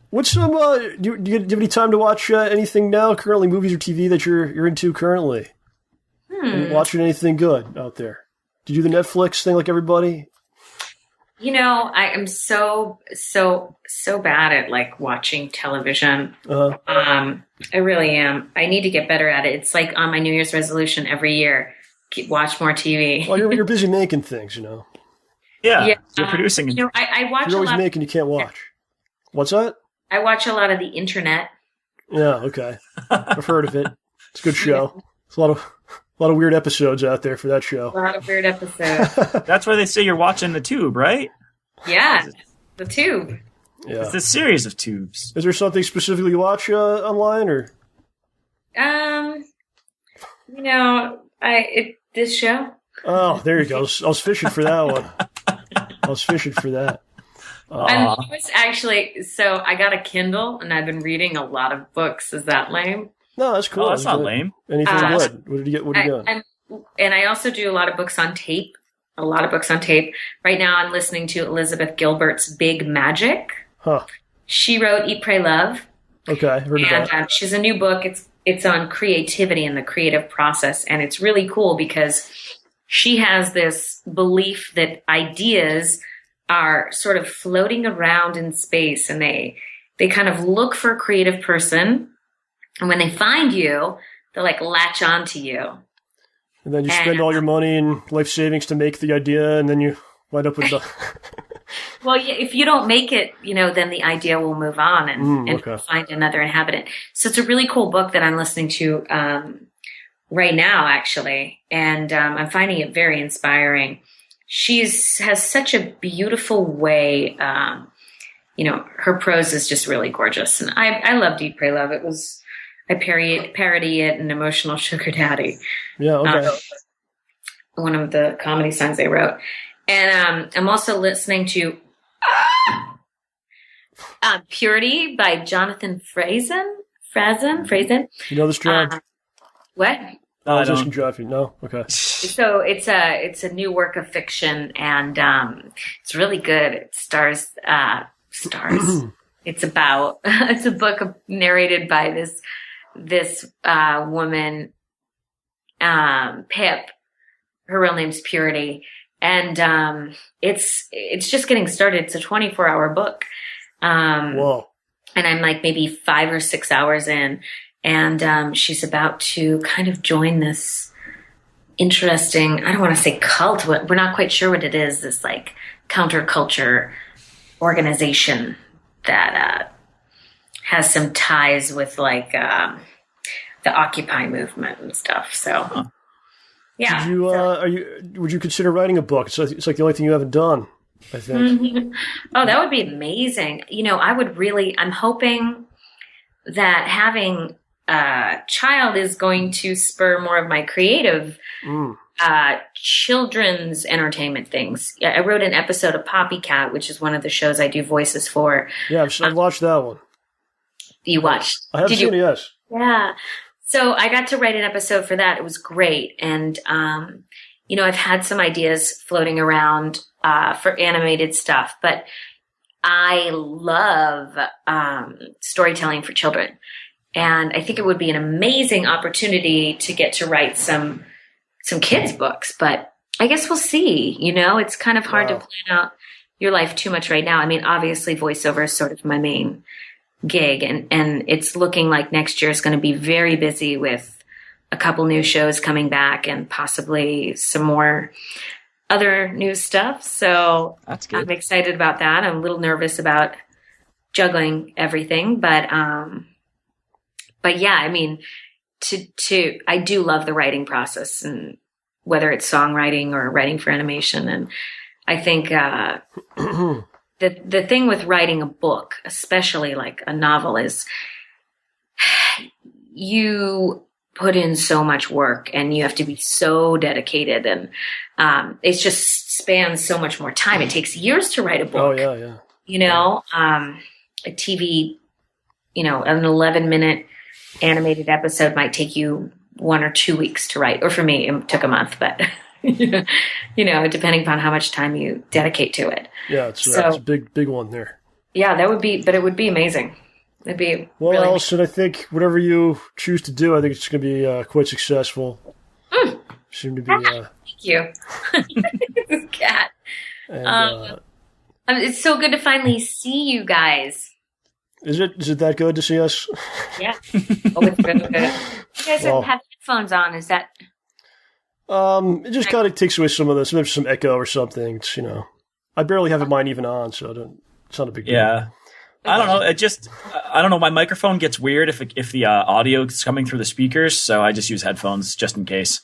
Speaker 8: What's some? Do you have any time to watch anything now? Currently, movies or TV that you're into currently? Are you watching anything good out there? Do you do the Netflix thing like everybody?
Speaker 13: You know, I am so bad at like watching television. I really am. I need to get better at it. It's like on my New Year's resolution every year: watch more TV.
Speaker 8: Well, you're busy making things, you know.
Speaker 11: Yeah, you're producing.
Speaker 13: You know, I watch.
Speaker 8: You're always
Speaker 13: a lot
Speaker 8: making. You can't watch. What's that?
Speaker 13: I watch a lot of the internet.
Speaker 8: Yeah. Okay. I've heard of it. It's a good show. It's a lot of weird episodes out there for that show.
Speaker 13: A lot of weird episodes.
Speaker 11: That's where they say you're watching the tube, right?
Speaker 13: Yeah, the tube.
Speaker 8: Yeah.
Speaker 11: It's a series of tubes.
Speaker 8: Is there something specifically you watch online, or?
Speaker 13: You know, this show.
Speaker 8: Oh, there you go. I was fishing for that one. I was fishing for that.
Speaker 13: And it was actually, so I got a Kindle and I've been reading a lot of books. Is that lame?
Speaker 8: No, that's cool.
Speaker 11: Oh, that's not lame.
Speaker 8: Anything good? What did you get? What are you doing?
Speaker 13: And I also do a lot of books on tape. A lot of books on tape. Right now I'm listening to Elizabeth Gilbert's Big Magic.
Speaker 8: Huh.
Speaker 13: She wrote Eat, Pray, Love.
Speaker 8: Okay, heard of that.
Speaker 13: And she's a new book. It's on creativity and the creative process. And it's really cool because she has this belief that ideas are sort of floating around in space, and they kind of look for a creative person. And when they find you, they'll like latch onto you.
Speaker 8: And then you spend all your money and life savings to make the idea, and then you wind up with the...
Speaker 13: Well, yeah, if you don't make it, you know, then the idea will move on and find another inhabitant. So it's a really cool book that I'm listening to right now, actually. And I'm finding it very inspiring. She has such a beautiful way. You know, her prose is just really gorgeous. And I loved Eat, Pray, Love. I parody it in Emotional Sugar Daddy.
Speaker 8: Yeah, okay.
Speaker 13: One of the comedy songs they wrote. And I'm also listening to Purity by Jonathan Franzen.
Speaker 8: You know this, John?
Speaker 13: What?
Speaker 8: No, I don't. No? Okay.
Speaker 13: So it's a new work of fiction, and it's really good. It stars. It's a book narrated by this woman, Pip. Her real name's Purity, and it's just getting started. It's a 24-hour book.
Speaker 8: Whoa. And
Speaker 13: I'm like maybe 5 or 6 hours in, and she's about to kind of join this interesting, I don't want to say cult, we're not quite sure what it is, this like counterculture organization that has some ties with like the Occupy movement and stuff. So, yeah.
Speaker 8: Would you consider writing a book? It's like the only thing you haven't done, I think.
Speaker 13: Mm-hmm. Oh, that would be amazing. You know, I'm hoping that having a child is going to spur more of my creative children's entertainment things. I wrote an episode of Poppycat, which is one of the shows I do voices for.
Speaker 8: Yeah, I've watched that one.
Speaker 13: You watched?
Speaker 8: I have seen it, yes.
Speaker 13: Yeah. So I got to write an episode for that. It was great. And, you know, I've had some ideas floating around for animated stuff, but I love storytelling for children. And I think it would be an amazing opportunity to get to write some kids' books. But I guess we'll see. You know, it's kind of hard to plan out your life too much right now. I mean, obviously voiceover is sort of my main gig, and it's looking like next year is going to be very busy with a couple new shows coming back and possibly some more other new stuff. So
Speaker 11: that's good.
Speaker 13: I'm excited about that. I'm a little nervous about juggling everything, but yeah, I mean, I do love the writing process, and whether it's songwriting or writing for animation. And I think the thing with writing a book, especially like a novel, is you put in so much work and you have to be so dedicated, and it just spans so much more time. It takes years to write a book.
Speaker 8: Oh, yeah.
Speaker 13: You know, a TV, you know, an 11-minute animated episode might take you 1 or 2 weeks to write. Or for me, it took a month, but you know, depending upon how much time you dedicate to it.
Speaker 8: Yeah, it's a big one there.
Speaker 13: Yeah, it would be amazing. It'd be
Speaker 8: well, Alicyn, I think whatever you choose to do, I think it's going to be quite successful. Seem to be.
Speaker 13: Thank you. This cat.
Speaker 8: And
Speaker 13: It's so good to finally see you guys.
Speaker 8: Is it that good to see us?
Speaker 13: Yeah. Oh, it's good. You guys have headphones on. Is that?
Speaker 8: It just kind of takes away some of this. There's some echo or something. It's, I barely have mine even on, so it's not a big deal.
Speaker 11: Yeah. I don't know. I don't know. My microphone gets weird if the audio is coming through the speakers, so I just use headphones just in case.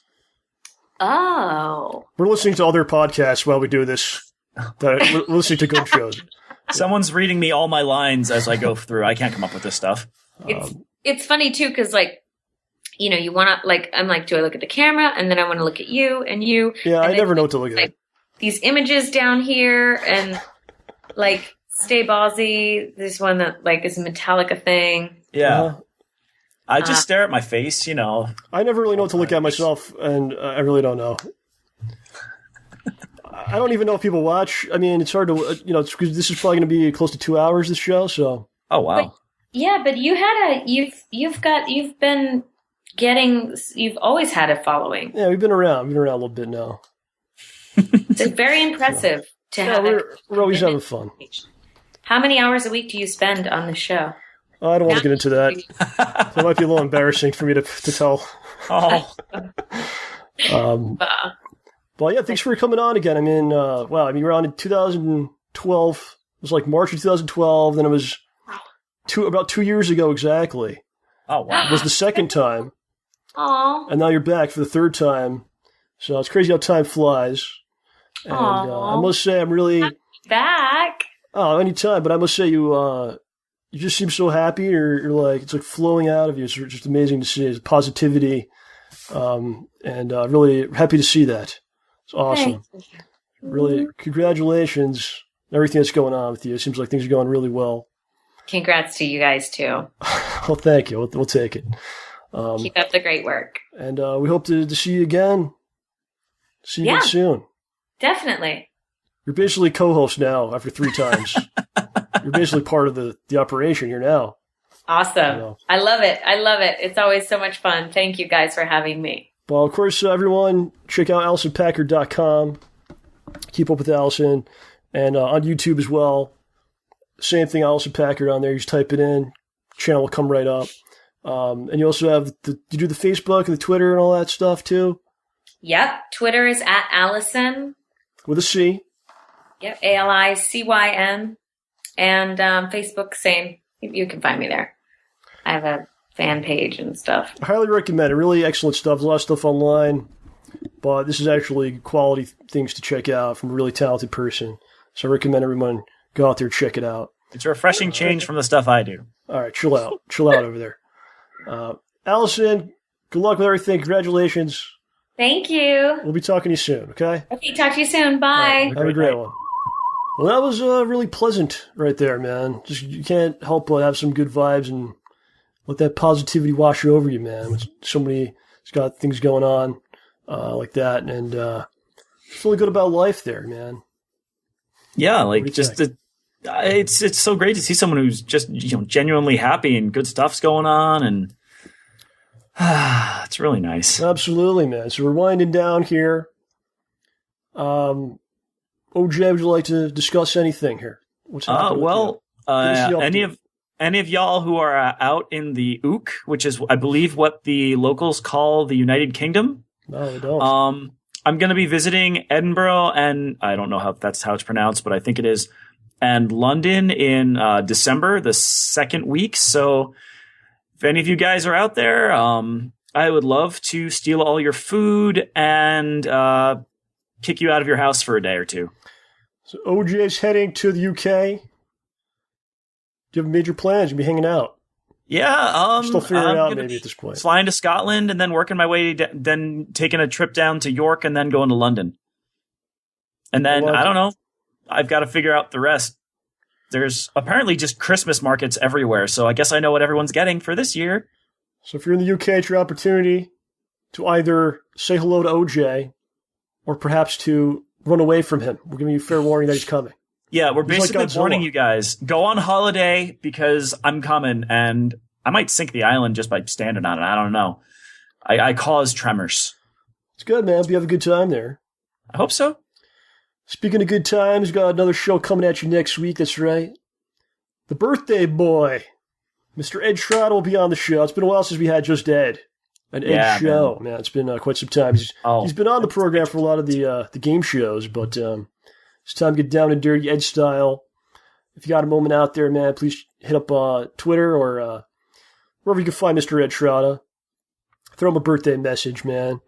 Speaker 13: Oh.
Speaker 8: We're listening to other podcasts while we do this. We're listening to good shows.
Speaker 11: Someone's reading me all my lines as I go through. I can't come up with this stuff.
Speaker 13: It's funny too, because you want to I'm like, do I look at the camera and then I want to look at you and you?
Speaker 8: Yeah,
Speaker 13: and
Speaker 8: I never know what to look at.
Speaker 13: These images down here and STAYBALLSY. This one that is a Metallica thing.
Speaker 11: Yeah. I just stare at my face,
Speaker 8: I never really know what to look at myself, and I really don't know. I don't even know if people watch. I mean, it's hard to, this is probably going to be close to 2 hours, this show, so.
Speaker 11: Oh, wow.
Speaker 13: But you've always had a following.
Speaker 8: Yeah, we've been around a little bit now.
Speaker 13: It's very impressive to have.
Speaker 8: We're always having fun.
Speaker 13: How many hours a week do you spend on the show?
Speaker 8: I don't want to get into that. That might be a little embarrassing for me to tell.
Speaker 11: Oh.
Speaker 8: But yeah, thanks for coming on again. I mean, you were on in 2012. It was like March of 2012. Then it was about 2 years ago exactly.
Speaker 11: Oh, wow.
Speaker 8: It was the second time.
Speaker 13: Aww.
Speaker 8: And now you're back for the third time. So it's crazy how time flies. And I must say, I'm really
Speaker 13: back.
Speaker 8: Oh, anytime. But I must say, you just seem so happy. You're like, it's like flowing out of you. It's just amazing to see. It's positivity. And really happy to see that. It's awesome. Really, congratulations on everything that's going on with you. It seems like things are going really well.
Speaker 13: Congrats to you guys, too.
Speaker 8: Well, thank you. We'll take it.
Speaker 13: Keep up the great work.
Speaker 8: And we hope to see you again. See you again soon.
Speaker 13: Definitely.
Speaker 8: You're basically co-host now after 3 times. You're basically part of the operation here now.
Speaker 13: Awesome. I love it. It's always so much fun. Thank you guys for having me.
Speaker 8: Well, of course, everyone, check out AlicynPackard.com. Keep up with Alicyn. And on YouTube as well. Same thing, Alicyn Packard on there. You just type it in. Channel will come right up. And you also have, you do the Facebook and the Twitter and all that stuff too?
Speaker 13: Yep. Twitter is at Alicyn.
Speaker 8: With a C.
Speaker 13: Yep. ALICYN. And Facebook, same. You can find me there. I have a fan page and stuff.
Speaker 8: I highly recommend it. Really excellent stuff. There's a lot of stuff online. But this is actually quality things to check out from a really talented person. So I recommend everyone go out there and check it out.
Speaker 11: It's a refreshing change from the stuff I do.
Speaker 8: All right, chill out. Chill out over there. Alicyn, good luck with everything. Congratulations.
Speaker 13: Thank you.
Speaker 8: We'll be talking to you soon, okay?
Speaker 13: Okay, talk to you soon. Bye.
Speaker 8: Right, have a great one. Well, that was really pleasant right there, man. Just you can't help but have some good vibes and let that positivity wash over you, man. With somebody who's got things going on like that, and feeling good about life there, man.
Speaker 11: Yeah, like just it's so great to see someone who's just genuinely happy and good stuff's going on, and it's really nice.
Speaker 8: Absolutely, man. So we're winding down here. OJ, would you like to discuss anything here? What's
Speaker 11: any of y'all who are out in the Ook, which is I believe what the locals call the United Kingdom.
Speaker 8: No, they don't.
Speaker 11: I'm going to be visiting Edinburgh, and I don't know how that's how it's pronounced, but I think it is, and London in December, the second week. So if any of you guys are out there, I would love to steal all your food and kick you out of your house for a day or two.
Speaker 8: So OJ's heading to the UK. Do you have major plans? You'll be hanging out.
Speaker 11: Yeah,
Speaker 8: still figuring it out maybe at this point.
Speaker 11: Flying to Scotland and then working my way, then taking a trip down to York and then going to London. And then, I don't know, I've got to figure out the rest. There's apparently just Christmas markets everywhere, so I guess I know what everyone's getting for this year.
Speaker 8: So if you're in the UK, it's your opportunity to either say hello to OJ or perhaps to run away from him. We're giving you fair warning that he's coming.
Speaker 11: Yeah, we're basically warning you guys. Go on holiday because I'm coming, and I might sink the island just by standing on it. I don't know. I cause tremors.
Speaker 8: It's good, man. You have a good time there.
Speaker 11: I hope so.
Speaker 8: Speaking of good times, got another show coming at you next week. That's right. The birthday boy, Mr. Ed Schroeder, will be on the show. It's been a while since we had just Ed. An Ed show. Man, it's been quite some time. He's been on the program for a lot of the game shows, but it's time to get down and dirty Ed style. If you got a moment out there, man, please hit up Twitter or wherever you can find Mr. Ed Schroeder. Throw him a birthday message, man.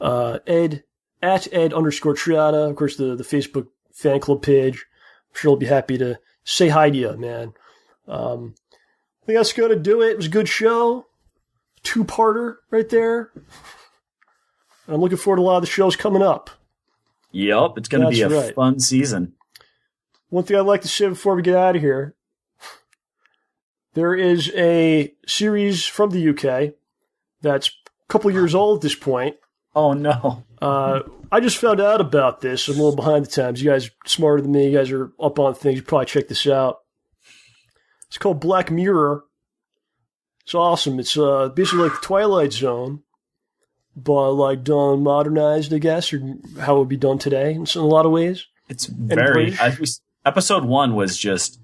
Speaker 8: Ed, at Ed_Schroeder. Of course, the Facebook fan club page. I'm sure he'll be happy to say hi to you, man. I think that's going to do it. It was a good show. Two-parter right there. And I'm looking forward to a lot of the shows coming up.
Speaker 11: Yep, it's going to be a fun season.
Speaker 8: One thing I'd like to say before we get out of here, there is a series from the UK that's a couple years old at this point.
Speaker 11: Oh, no.
Speaker 8: I just found out about this. I'm a little behind the times. You guys are smarter than me. You guys are up on things. You probably check this out. It's called Black Mirror. It's awesome. It's basically like the Twilight Zone, but like done modernized, I guess, or how it would be done today in a lot of ways.
Speaker 11: It's very... Episode 1 was just...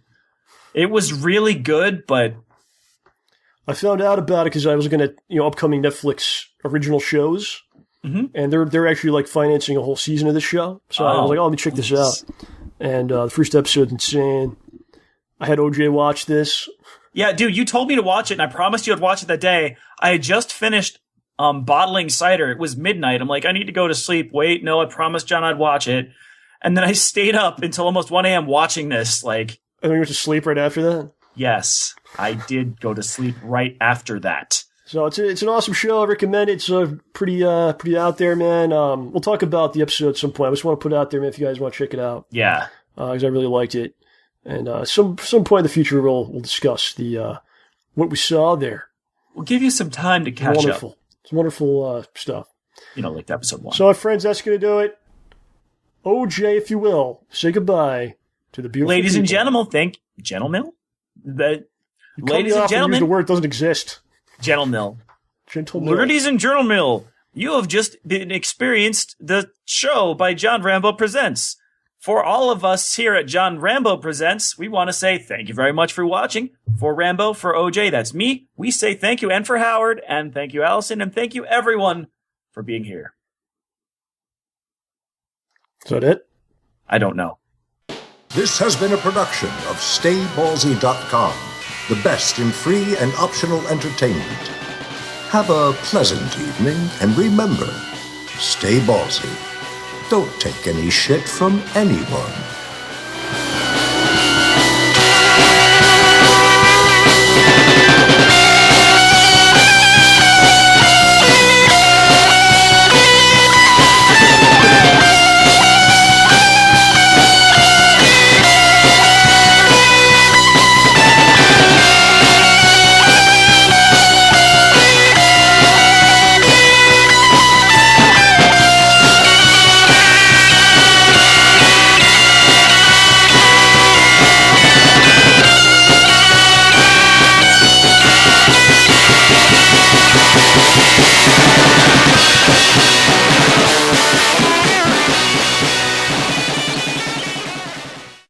Speaker 11: It was really good, but...
Speaker 8: I found out about it because I was looking at upcoming Netflix original shows, and they're actually like financing a whole season of this show. So I was like, let me check this out. And the first episode's insane. I had OJ watch this.
Speaker 11: Yeah, dude, you told me to watch it, and I promised you I'd watch it that day. I had just finished bottling cider. It was midnight. I'm like, I need to go to sleep. Wait, no, I promised John I'd watch it. And then I stayed up until almost 1 a.m. watching this. And
Speaker 8: then you went to sleep right after that?
Speaker 11: Yes, I did go to sleep right after that.
Speaker 8: So it's an awesome show. I recommend it. It's pretty out there, man. We'll talk about the episode at some point. I just want to put it out there, man, if you guys want to check it out.
Speaker 11: Yeah.
Speaker 8: Because I really liked it. And some point in the future, we'll discuss the what we saw there.
Speaker 11: We'll give you some time to catch up.
Speaker 8: It's wonderful stuff.
Speaker 11: Like episode 1.
Speaker 8: So, my friends, that's going to do it. OJ, if you will, say goodbye to the beautiful
Speaker 11: ladies and
Speaker 8: people.
Speaker 11: gentlemen. Gentlemen?
Speaker 8: Ladies and gentlemen. The word doesn't exist.
Speaker 11: Gentlemen.
Speaker 8: Gentlemen.
Speaker 11: Ladies and gentlemen, you have just experienced the show by John Rambo Presents. For all of us here at John Rambo Presents, we want to say thank you very much for watching. For Rambo, for OJ, that's me. We say thank you, and for Howard, and thank you, Alicyn, and thank you, everyone, for being here.
Speaker 8: Is that it?
Speaker 11: I don't know.
Speaker 9: This has been a production of STAYBALLSY.com, the best in free and optional entertainment. Have a pleasant evening, and remember, stay ballsy. Don't take any shit from anyone.